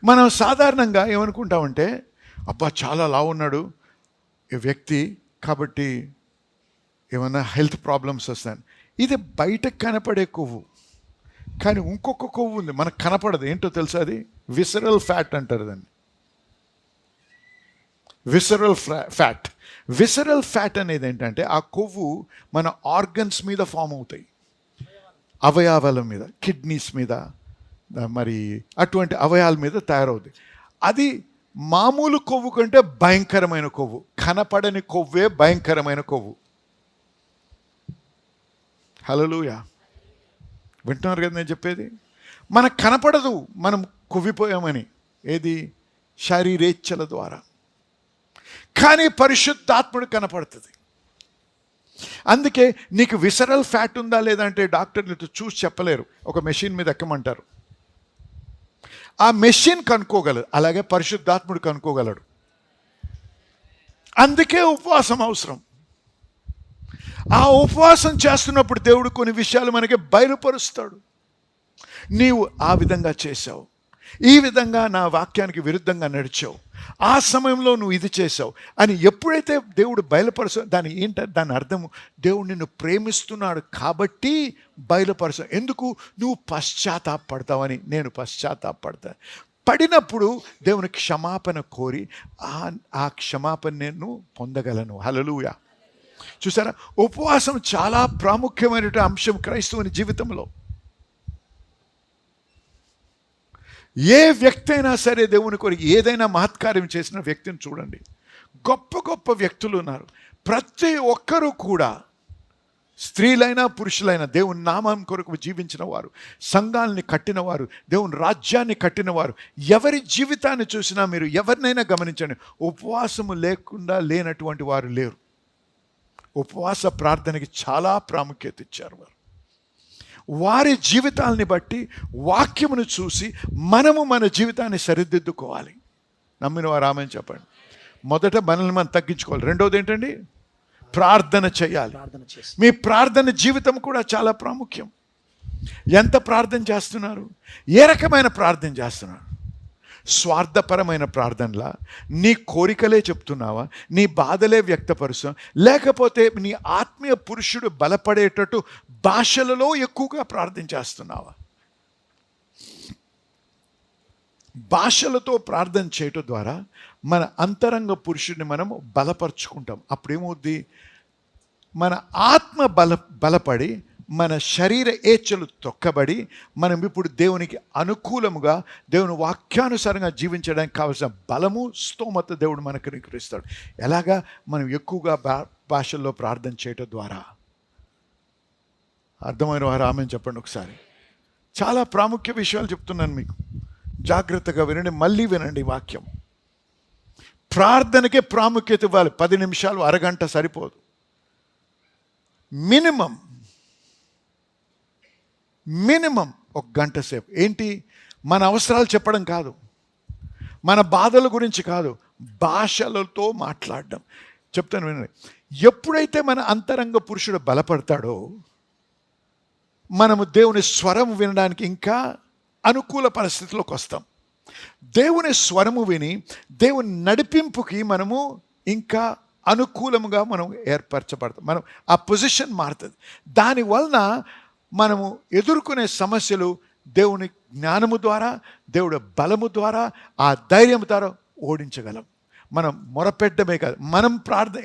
మనం సాధారణంగా ఏమనుకుంటామంటే, అబ్బా చాలా లావు ఉన్నాడు ఈ వ్యక్తి, కాబట్టి ఏమన్నా హెల్త్ ప్రాబ్లమ్స్ వస్తాయి. ఇది బయటకు కనపడే కొవ్వు. కానీ ఇంకొక కొవ్వు ఉంది, మనకు కనపడదు. ఏంటో తెలుసా? అది విసరల్ ఫ్యాట్ అంటారు దాన్ని. Visceral fat. విసరల్ ఫ్యాట్ అనేది ఏంటంటే, ఆ కొవ్వు మన ఆర్గన్స్ మీద ఫామ్ అవుతాయి, అవయవాల మీద, కిడ్నీస్ మీద, మరి అటువంటి అవయవాల మీద తయారవుతాయి. అది మామూలు కొవ్వు కంటే భయంకరమైన కొవ్వు. కనపడని కొవ్వే భయంకరమైన కొవ్వు. హల్లెలూయా. వింటున్నారు కదా నేను చెప్పేది? మనకు కనపడదు మనం కొవ్విపోయామని. ఏది? శరీరేచ్ఛల ద్వారా. కానీ పరిశుద్ధాత్ముడు కనపడుతుంది. అందుకే నీకు విసరల్ ఫ్యాట్ ఉందా లేదంటే డాక్టర్లు చూసి చెప్పలేరు. ఒక మెషిన్ మీద ఎక్కమంటారు. ఆ మెషిన్ కనుక్కోగలదు, అలాగే పరిశుద్ధాత్ముడు కనుక్కోగలడు. అందుకే ఉపవాసం అవసరం. ఆ ఉపవాసం చేస్తున్నప్పుడు దేవుడు కొన్ని విషయాలు మనకి బయలుపరుస్తాడు. నీవు ఆ విధంగా చేశావు, ఈ విధంగా నా వాక్యానికి విరుద్ధంగా నడిచావు, ఆ సమయంలో నువ్వు ఇది చేసావు అని ఎప్పుడైతే దేవుడు బయలుపరచ, దాని ఏంటంటే దాని అర్థము దేవుడు నిన్ను ప్రేమిస్తున్నాడు కాబట్టి బయలుపరచ. ఎందుకు? నువ్వు పశ్చాత్తాపడతావని. నేను పశ్చాత్తాపడతా. పడినప్పుడు దేవుని క్షమాపణ కోరి ఆ క్షమాపణ నేను పొందగలను. హల్లెలూయా. చూసారా, ఉపవాసం చాలా ప్రాముఖ్యమైన అంశం క్రైస్తవుని జీవితంలో. ఏ వ్యక్తి అయినా సరే దేవుని కొరకు ఏదైనా మహత్కార్యం చేసిన వ్యక్తిని చూడండి. గొప్ప గొప్ప వ్యక్తులు ఉన్నారు. ప్రతి ఒక్కరూ కూడా, స్త్రీలైనా పురుషులైనా, దేవుని నామం కొరకు జీవించిన వారు, సంఘాలని కట్టినవారు, దేవుని రాజ్యాన్ని కట్టినవారు, ఎవరి జీవితాన్ని చూసినా మీరు ఎవరినైనా గమనించండి, ఉపవాసము లేకుండా లేనటువంటి వారు లేరు. ఉపవాస ప్రార్థనకి చాలా ప్రాముఖ్యత ఇచ్చారు వారు. వారి జీవితాలని బట్టి వాక్యమును చూసి మనము మన జీవితాన్ని సరిదిద్దుకోవాలి. నమ్మిన వారు ఆమెను చెప్పండి. మొదట మనల్ని మనం తగ్గించుకోవాలి. రెండోది ఏంటండి? ప్రార్థన చేయాలి. మీ ప్రార్థన జీవితం కూడా చాలా ప్రాముఖ్యం. ఎంత ప్రార్థన చేస్తున్నారు? ఏ రకమైన ప్రార్థన చేస్తున్నారు? స్వార్థపరమైన ప్రార్థనలా, నీ కోరికలే చెప్తున్నావా, నీ బాధలే వ్యక్తపరుస్తావా, లేకపోతే నీ ఆత్మీయ పురుషుడు బలపడేటట్టు భాషలలో ఎక్కువగా ప్రార్థన చేస్తున్నావా? భాషలతో ప్రార్థన చేయటం ద్వారా మన అంతరంగ పురుషుడిని మనం బలపరుచుకుంటాం. అప్పుడేమవుద్ది? మన ఆత్మ బలపడి మన శరీర ఏచ్ఛలు తొక్కబడి మనం ఇప్పుడు దేవునికి అనుకూలముగా, దేవుని వాక్యానుసారంగా జీవించడానికి కావలసిన బలము, స్తోమత దేవుడు మనకు అనుగ్రహిస్తాడు. ఎలాగా? మనం ఎక్కువగా భాషల్లో ప్రార్థన చేయటం ద్వారా. అర్థమైన వారు ఆమెను చెప్పండి ఒకసారి. చాలా ప్రాముఖ్య విషయాలు చెప్తున్నాను మీకు, జాగ్రత్తగా వినండి, మళ్ళీ వినండి వాక్యం. ప్రార్థనకే ప్రాముఖ్యత ఇవ్వాలి. 10 నిమిషాలు, అరగంట సరిపోదు. మినిమం 1 గంట సేపు. ఏంటి? మన అవసరాలు చెప్పడం కాదు, మన బాధల గురించి కాదు, భాషలతో మాట్లాడడం. చెప్తాను వినండి. ఎప్పుడైతే మన అంతరంగ పురుషుడు బలపడతాడో మనము దేవుని స్వరం వినడానికి ఇంకా అనుకూల పరిస్థితిలోకి వస్తాం. దేవుని స్వరము విని దేవుని నడిపింపుకి మనము ఇంకా అనుకూలముగా మనం ఏర్పరచబడతాం. మనం ఆ పొజిషన్ మారుతుంది. దానివలన మనము ఎదుర్కొనే సమస్యలు దేవుని జ్ఞానము ద్వారా, దేవుడి బలము ద్వారా, ఆ ధైర్యం ద్వారా ఓడించగలం. మనం మొరపెట్టడమే కాదు, మనం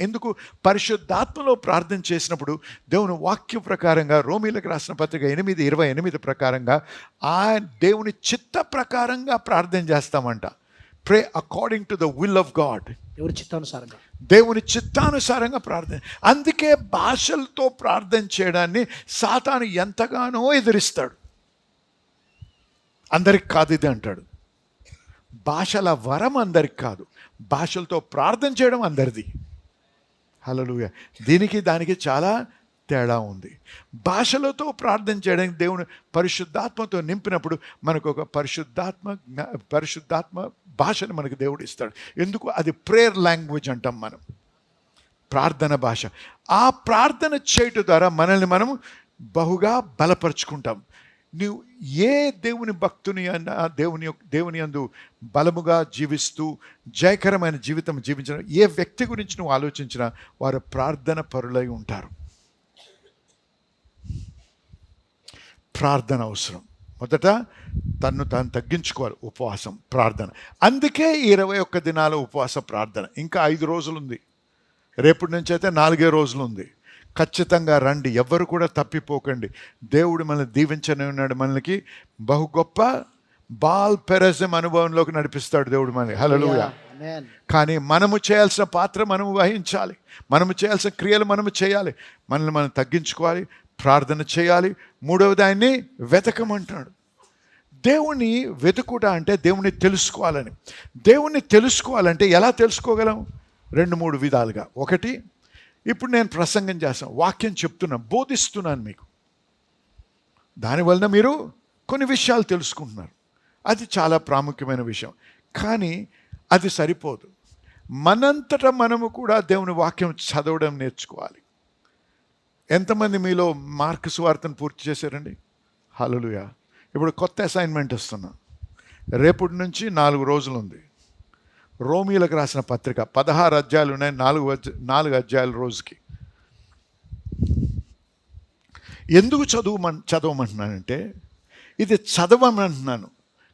ఎందుకు పరిశుద్ధాత్మలో ప్రార్థన చేసినప్పుడు దేవుని వాక్య ప్రకారంగా, రోమీలకు రాసిన పత్రిక 8:28 ప్రకారంగా ఆ దేవుని చిత్త ప్రకారంగా ప్రార్థన చేస్తామంట. Pray according to the will of God. దేవుని చిత్తానుసారంగా ప్రార్థన. అందుకే భాషలతో ప్రార్థన చేయడాన్ని సాతాను ఎంతగానో ఎదిరిస్తాడు. అందరికి కాదు ఇది అంటాడు. భాషల వరం అందరికి కాదు, భాషలతో ప్రార్థన చేయడం అందరిది. హల్లెలూయా. దానికి చాలా తేడా ఉంది. భాషలతో ప్రార్థన చేయడానికి దేవుని పరిశుద్ధాత్మతో నింపినప్పుడు మనకు ఒక పరిశుద్ధాత్మ భాషను మనకు దేవుడు ఇస్తాడు. ఎందుకు? అది ప్రేయర్ లాంగ్వేజ్ అంటాం మనం, ప్రార్థన భాష. ఆ ప్రార్థన చేయటం ద్వారా మనల్ని మనము బహుగా బలపరుచుకుంటాం. నువ్వు ఏ దేవుని భక్తుని అన్నా, దేవుని యందు బలముగా జీవిస్తూ జయకరమైన జీవితం జీవించిన ఏ వ్యక్తి గురించి నువ్వు ఆలోచించినా వారు ప్రార్థన పరులై ఉంటారు. ప్రార్థన అవసరం. మొదట తన్ను తాను తగ్గించుకోవాలి. ఉపవాసం, ప్రార్థన. అందుకే 21 దినాల ఉపవాస ప్రార్థన. ఇంకా 5 రోజులు ఉంది. రేపటి నుంచి అయితే 4 రోజులు ఉంది. ఖచ్చితంగా రండి, ఎవ్వరు కూడా తప్పిపోకండి. దేవుడు మనల్ని దీవించనే ఉన్నాడు. మనకి బహు గొప్ప బాల్ పెరజం అనుభవంలోకి నడిపిస్తాడు దేవుడు మనల్ని. హల్లెలూయా. కానీ మనము చేయాల్సిన పాత్ర మనము వహించాలి, మనము చేయాల్సిన క్రియలు మనము చేయాలి. మనల్ని మనం తగ్గించుకోవాలి, ప్రార్థన చేయాలి. మూడవది ఆయన్ని వెతకమంటాడు. దేవుణ్ణి వెతుకుట అంటే దేవుణ్ణి తెలుసుకోవాలని. దేవుణ్ణి తెలుసుకోవాలంటే ఎలా తెలుసుకోగలం? 2-3 విధాలుగా. ఒకటి, ఇప్పుడు నేను ప్రసంగం చేస్తాను, వాక్యం చెప్తున్నాను, బోధిస్తున్నాను మీకు. దానివలన మీరు కొన్ని విషయాలు తెలుసుకుంటున్నారు. అది చాలా ప్రాముఖ్యమైన విషయం. కానీ అది సరిపోదు. మనంతటా మనము కూడా దేవుని వాక్యం చదవడం నేర్చుకోవాలి. ఎంతమంది మీలో మార్కు సువార్తను పూర్తి చేశారండి? హల్లెలూయా. ఇప్పుడు కొత్త అసైన్మెంట్ ఇస్తున్నా. రేపటి నుంచి 4 రోజులు ఉంది. రోమీలకు రాసిన పత్రిక 16 అధ్యాయాలు ఉన్నాయి. 4 అధ్యాయాలు రోజుకి. ఎందుకు చదవమంటున్నానంటే ఇది చదవమంటున్నాను,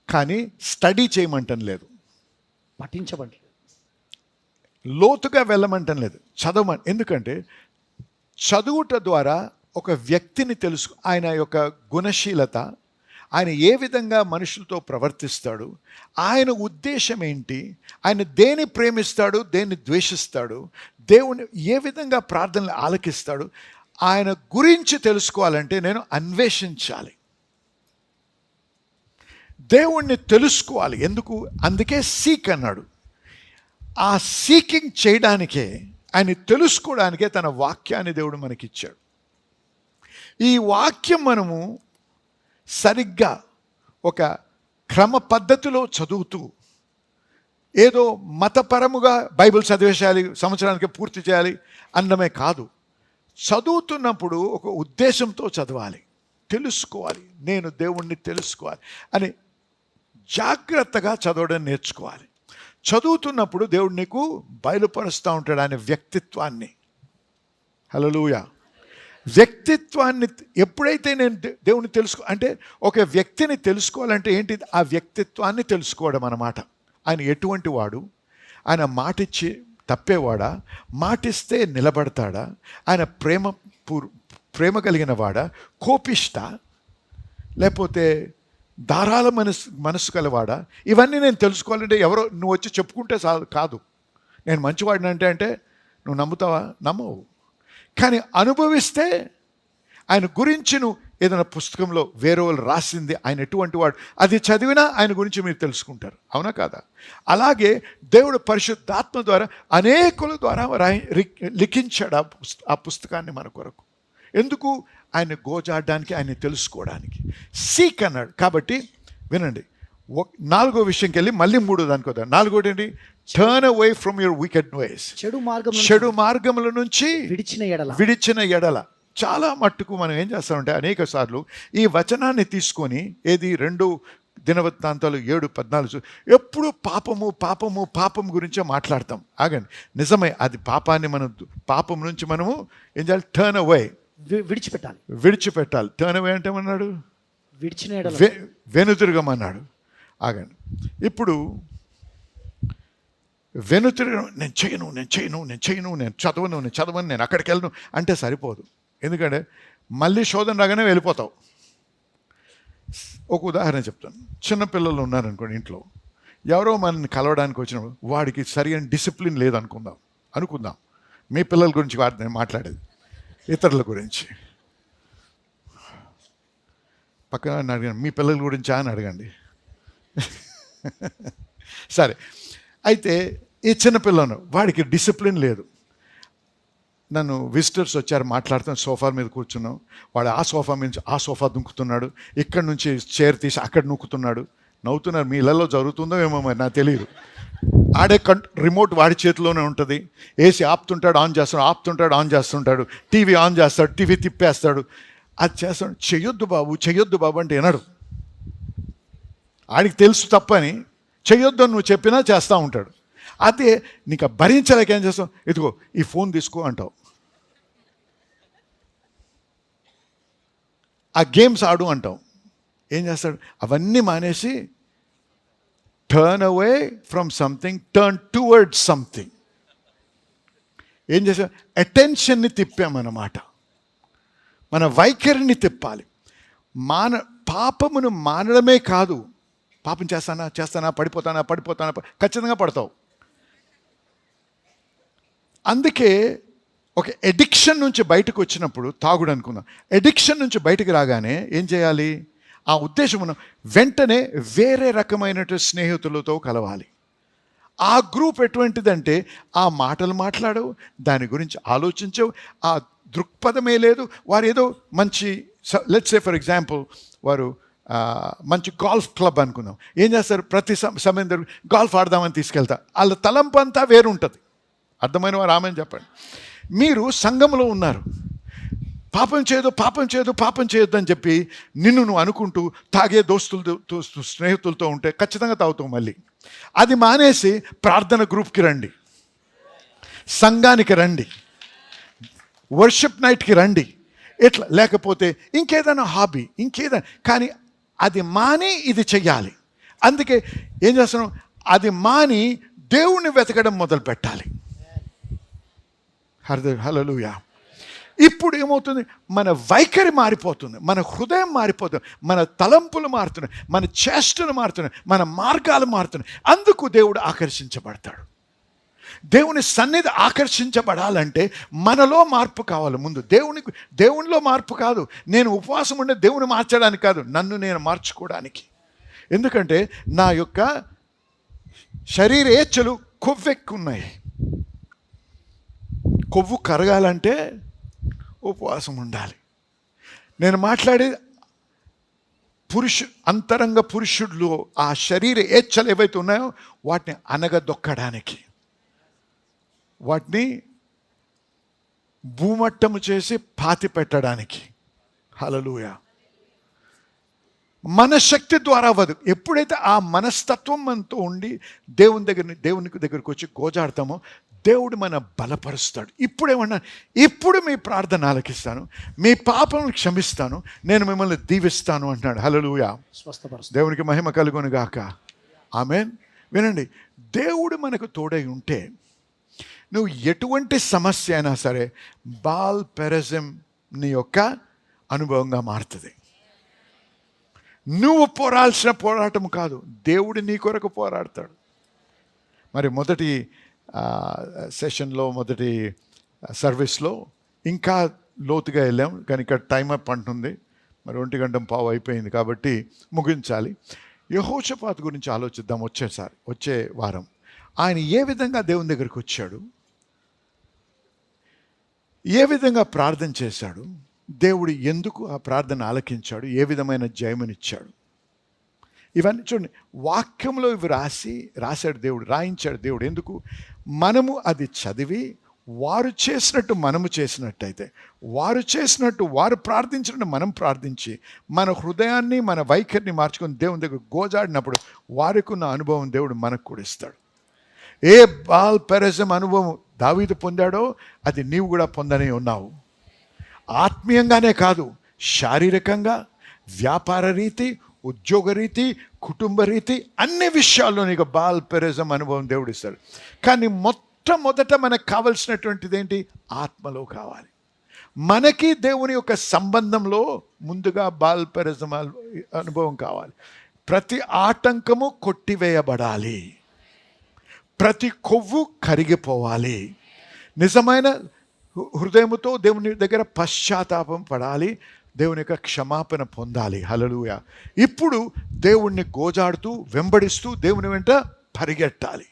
కానీ స్టడీ చేయమంటం లేదు, పఠించబడి లోతుగా వెళ్ళమంటం లేదు, చదవమని. ఎందుకంటే చదువుట ద్వారా ఒక వ్యక్తిని ఆయన యొక్క గుణశీలత, ఆయన ఏ విధంగా మనుషులతో ప్రవర్తిస్తాడు, ఆయన ఉద్దేశం ఏంటి, ఆయన దేని ప్రేమిస్తాడు, దేన్ని ద్వేషిస్తాడు, దేవుని ఏ విధంగా ప్రార్థనలు ఆలకిస్తాడు, ఆయన గురించి తెలుసుకోవాలంటే నేను అన్వేషించాలి, దేవుణ్ణి తెలుసుకోవాలి. ఎందుకు? అందుకే సీక్ అన్నాడు. ఆ సీకింగ్ చేయడానికే, ఆయన తెలుసుకోవడానికే తన వాక్యాన్ని దేవుడు మనకిచ్చాడు. ఈ వాక్యం మనము సరిగ్గా ఒక క్రమ పద్ధతిలో చదువుతూ, ఏదో మతపరముగా బైబిల్ చదివేసేయాలి, సంవత్సరానికి పూర్తి చేయాలి అన్నమే కాదు. చదువుతున్నప్పుడు ఒక ఉద్దేశంతో చదవాలి, తెలుసుకోవాలి, నేను దేవుణ్ణి తెలుసుకోవాలి అని జాగ్రత్తగా చదవడం నేర్చుకోవాలి. చదువుతున్నప్పుడు దేవుడు నీకు బయలుపరుస్తూ ఉంటాడు ఆయన వ్యక్తిత్వాన్ని. హల్లెలూయా. వ్యక్తిత్వాన్ని ఎప్పుడైతే నేను దేవుని అంటే ఒక వ్యక్తిని తెలుసుకోవాలంటే ఏంటి? ఆ వ్యక్తిత్వాన్ని తెలుసుకోవడం అన్నమాట. ఆయన ఎటువంటి వాడు, ఆయన మాటిచ్చి తప్పేవాడా, మాటిస్తే నిలబడతాడా, ఆయన ప్రేమ కలిగిన వాడా, కోపిష్ట, లేకపోతే ధారాళ మనసు కలవాడా, ఇవన్నీ నేను తెలుసుకోవాలంటే ఎవరో నువ్వు వచ్చి చెప్పుకుంటే కాదు. నేను మంచివాడిని అంటే నువ్వు నమ్ముతావా? నమ్మవు. కానీ అనుభవిస్తే ఆయన గురించి నువ్వు ఏదైనా పుస్తకంలో వేరే వాళ్ళు రాసింది, ఆయన ఎటువంటి వాడు, అది చదివినా ఆయన గురించి మీరు తెలుసుకుంటారు. అవునా కాదా? అలాగే దేవుడు పరిశుద్ధాత్మ ద్వారా అనేకుల ద్వారా లిఖించాడు ఆ పుస్తకాన్ని మన కొరకు. ఎందుకు? ఆయన గోజాడడానికి, ఆయన తెలుసుకోవడానికి. సీక్ అన్నాడు. కాబట్టి వినండి, 4వ విషయంకి వెళ్ళి మళ్ళీ 3వ దానికి వద్దాం. 4వది ఏంటి? Turn away from your wicked ways. చెడు మార్గముల నుంచి విడిచిన ఎడల. చాలా మట్టుకు మనం ఏం చేస్తామంటే అనేక సార్లు ఈ వచనాన్ని తీసుకొని, ఏది 2 దినవృత్తాంతాలు 7:14, ఎప్పుడు పాపము గురించే మాట్లాడతాం. ఆగండి, నిజమే, అది పాపాన్ని పాపం నుంచి మనము ఏం చేయాలి? టర్న్ అవే, విడిచిపెట్టాలి. టర్న్ అవే అంటే ఏమన్నాడు? వెనుతిరగమన్నాడు. ఆగండి, ఇప్పుడు వెనుతిరగడం, నేను చేయను, నేను చదవను, నేను అక్కడికి వెళ్ళను అంటే సరిపోదు. ఎందుకంటే మళ్ళీ శోధన రాగానే వెళ్ళిపోతావు. ఒక ఉదాహరణ చెప్తాను. చిన్నపిల్లలు ఉన్నారనుకోండి ఇంట్లో, ఎవరో మనల్ని కలవడానికి వచ్చినప్పుడు వాడికి సరైన డిసిప్లిన్ లేదనుకుందాం. మీ పిల్లల గురించి నేను మాట్లాడేది, ఇతరుల గురించి. పక్కన అడగండి, మీ పిల్లల గురించి అని అడగండి. సరే, అయితే ఈ చిన్నపిల్లను వాడికి డిసిప్లిన్ లేదు. నన్ను విజిటర్స్ వచ్చారు, మాట్లాడుతాను, సోఫా మీద కూర్చున్నాం. వాడు ఆ సోఫా నుంచి ఆ సోఫా దుంకుతున్నాడు, ఇక్కడ నుంచి చైర్ తీసి అక్కడ నూకుతున్నాడు. నవ్వుతున్నారు. మీ ఇళ్ళల్లో జరుగుతుందో ఏమో మరి, నాకు తెలియదు. ఆడే రిమోట్ వాడి చేతిలోనే ఉంటుంది. ఏసీ ఆపుతుంటాడు, ఆన్ చేస్తుంటాడు, టీవీ ఆన్ చేస్తాడు, టీవీ తిప్పేస్తాడు, అది చేస్తాడు. చెయ్యొద్దు బాబు అంటే వినడు. ఆడికి తెలుసు తప్పని, చెయ్యొద్దు అని నువ్వు చెప్పినా చేస్తూ ఉంటాడు. అదే నీకు భరించలేక ఏం చేస్తావు? ఇదిగో ఈ ఫోన్ తీసుకో అంటావు, ఆ గేమ్స్ ఆడు అంటావు. ఏం చేస్తాడు? అవన్నీ మానేసి turn away from something, turn towards something. ఏం చేసాం? అటెన్షన్ని తిప్పామన్నమాట. మన వైఖరిని తిప్పాలి. పాపమును మానడమే కాదు, పాపం చేస్తానా పడిపోతానా, ఖచ్చితంగా పడతావు. అందుకే ఒక ఎడిక్షన్ నుంచి బయటకు వచ్చినప్పుడు, తాగుడు అనుకుందాం, ఎడిక్షన్ నుంచి బయటకు రాగానే ఏం చేయాలి? ఆ ఉద్దేశం వెంటనే వేరే రకమైనటువంటి స్నేహితులతో కలవాలి. ఆ గ్రూప్ ఎటువంటిదంటే ఆ మాటలు మాట్లాడవు, దాని గురించి ఆలోచించవు, ఆ దృక్పథమే లేదు. వారు ఏదో మంచి, లెట్స్ సే ఫర్ ఎగ్జాంపుల్, వారు మంచి గాల్ఫ్ క్లబ్ అనుకుందాం. ఏం చేస్తారు? ప్రతి సమయం గాల్ఫ్ ఆడదామని తీసుకెళ్తారు. వాళ్ళ తలంపు అంతా వేరుంటుంది. అర్థమైన వారు ఆమెను చెప్పండి. మీరు సంఘంలో ఉన్నారు, పాపం చేయదు పాపం చేయదు పాపం చేయొద్దు అని చెప్పి నిన్ను నువ్వు అనుకుంటూ తాగే దోస్తులతో స్నేహితులతో ఉంటే ఖచ్చితంగా తాగుతావు మళ్ళీ. అది మానేసి ప్రార్థన గ్రూప్కి రండి, సంఘానికి రండి, వర్షిప్ నైట్కి రండి. ఇట్లా లేకపోతే ఇంకేదైనా హాబీ ఇంకేదైనా, కానీ అది మాని ఇది చెయ్యాలి. అందుకే ఏం చేస్తున్నాం, అది మాని దేవుణ్ణి వెతకడం మొదలు పెట్టాలి. హల్లెలూయా. ఇప్పుడు ఏమవుతుంది, మన వైఖరి మారిపోతుంది, మన హృదయం మారిపోతుంది, మన తలంపులు మారుతున్నాయి, మన చేష్టలు మారుతున్నాయి, మన మార్గాలు మారుతున్నాయి. అందుకు దేవుడు ఆకర్షించబడతాడు. దేవుని సన్నిధి ఆకర్షించబడాలంటే మనలో మార్పు కావాలి. ముందు దేవునిలో మార్పు కాదు, నేను ఉపవాసం ఉండే దేవుని మార్చడానికి కాదు, నన్ను నేను మార్చుకోవడానికి. ఎందుకంటే నా యొక్క శరీరేచ్ఛలు కొవ్వెక్కున్నాయి. కొవ్వు కరగాలంటే ఉపవాసం ఉండాలి. నేను మాట్లాడే అంతరంగ పురుషుడిలో ఆ శరీర ఏచ్ఛలు ఏవైతే ఉన్నాయో వాటిని అనగదొక్కడానికి, వాటిని భూమట్టము చేసి పాతి పెట్టడానికి. హల్లెలూయా. మన శక్తి ద్వారా అవ్వదు. ఎప్పుడైతే ఆ మనస్తత్వం మనతో ఉండి దేవుని దగ్గరికి వచ్చి గోజాడతామో దేవుడు మన బలపరుస్తాడు. ఇప్పుడు మీ ప్రార్థన ఆలకిస్తాను, మీ పాపలను క్షమిస్తాను, నేను మిమ్మల్ని దీవిస్తాను అంటున్నాడు. హల్లెలూయా. దేవునికి మహిమ కలుగును గాక. ఆమేన్. వినండి, దేవుడు మనకు తోడై ఉంటే నువ్వు ఎటువంటి సమస్య అయినా సరే బాల్ పెరజం నీ యొక్క అనుభవంగా మారుతుంది. నువ్వు పోరాల్సిన పోరాటం కాదు, దేవుడు నీ కొరకు పోరాడతాడు. మరి మొదటి సెషన్లో, మొదటి సర్వీస్లో ఇంకా లోతుగా వెళ్ళాం, కానీ ఇక్కడ టైం అప్ అంటుంది. మరి 1:15 అయిపోయింది కాబట్టి ముగించాలి. యెహోషాపాతు గురించి ఆలోచిద్దాం వచ్చే వారం. ఆయన ఏ విధంగా దేవుని దగ్గరికి వచ్చాడు, ఏ విధంగా ప్రార్థన చేశాడు, దేవుడు ఎందుకు ఆ ప్రార్థన ఆలకించాడు, ఏ విధమైన జయమునిచ్చాడు, ఇవన్నీ చూడండి. వాక్యంలో ఇవి రాశాడు దేవుడు, రాయించాడు దేవుడు. ఎందుకు? మనము అది చదివి వారు చేసినట్టు మనము చేసినట్టయితే, వారు చేసినట్టు వారు ప్రార్థించినట్టు మనం ప్రార్థించి మన హృదయాన్ని మన వైఖరిని మార్చుకొని దేవుని దగ్గర గోజాడినప్పుడు వారికి ఉన్న అనుభవం దేవుడు మనకు కూడా ఇస్తాడు. ఏ బాల్ పెరజం అనుభవం దావీదు పొందాడో అది నీవు కూడా పొందనే ఉన్నావు. ఆత్మీయంగానే కాదు, శారీరకంగా, వ్యాపార రీతి, ఉద్యోగ రీతి, కుటుంబ రీతి, అన్ని విషయాల్లో నీకు బాల్ పెరజం అనుభవం దేవుడు ఇస్తాడు. కానీ మొట్టమొదట మనకు కావలసినటువంటిది ఏంటి? ఆత్మలో కావాలి. మనకి దేవుని యొక్క సంబంధంలో ముందుగా బాల్ పెరజం అనుభవం కావాలి. ప్రతి ఆటంకము కొట్టివేయబడాలి, ప్రతి కొవ్వు కరిగిపోవాలి, నిజమైన హృదయముతో దేవుని దగ్గర పశ్చాత్తాపం పడాలి, దేవుని యొక్క క్షమాపణ పొందాలి. హల్లెలూయా. ఇప్పుడు దేవుణ్ణి గోజాడుతూ వెంబడిస్తూ దేవుని వెంట పరిగెట్టాలి.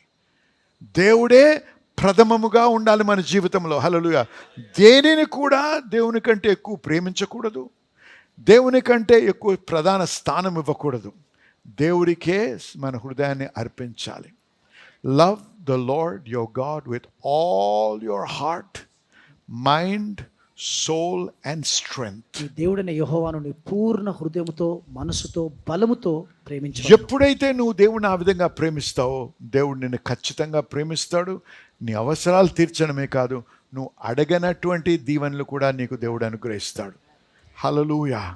దేవుడే ప్రథమముగా ఉండాలి మన జీవితంలో. హల్లెలూయా. దేనిని కూడా దేవుని కంటే ఎక్కువ ప్రేమించకూడదు, దేవుని కంటే ఎక్కువ ప్రధాన స్థానం ఇవ్వకూడదు. దేవుడికే మన హృదయాన్ని అర్పించాలి. Love the Lord your God with all your heart, mind, soul and strength. దేవుడైన యెహోవాను నీ పూర్ణ హృదయముతో, మనసుతో, బలముతో ప్రేమించు. ఎప్పుడైతే నువ్వు దేవుడిని ఆ విధంగా ప్రేమిస్తావో దేవుడు నిన్ను ఖచ్చితంగా ప్రేమిస్తాడు. నీ అవసరాలు తీర్చడమే కాదు, నువ్వు అడగనటువంటి దీవెనలు కూడా నీకు దేవుడు అనుగ్రహిస్తాడు. హల్లెలూయా.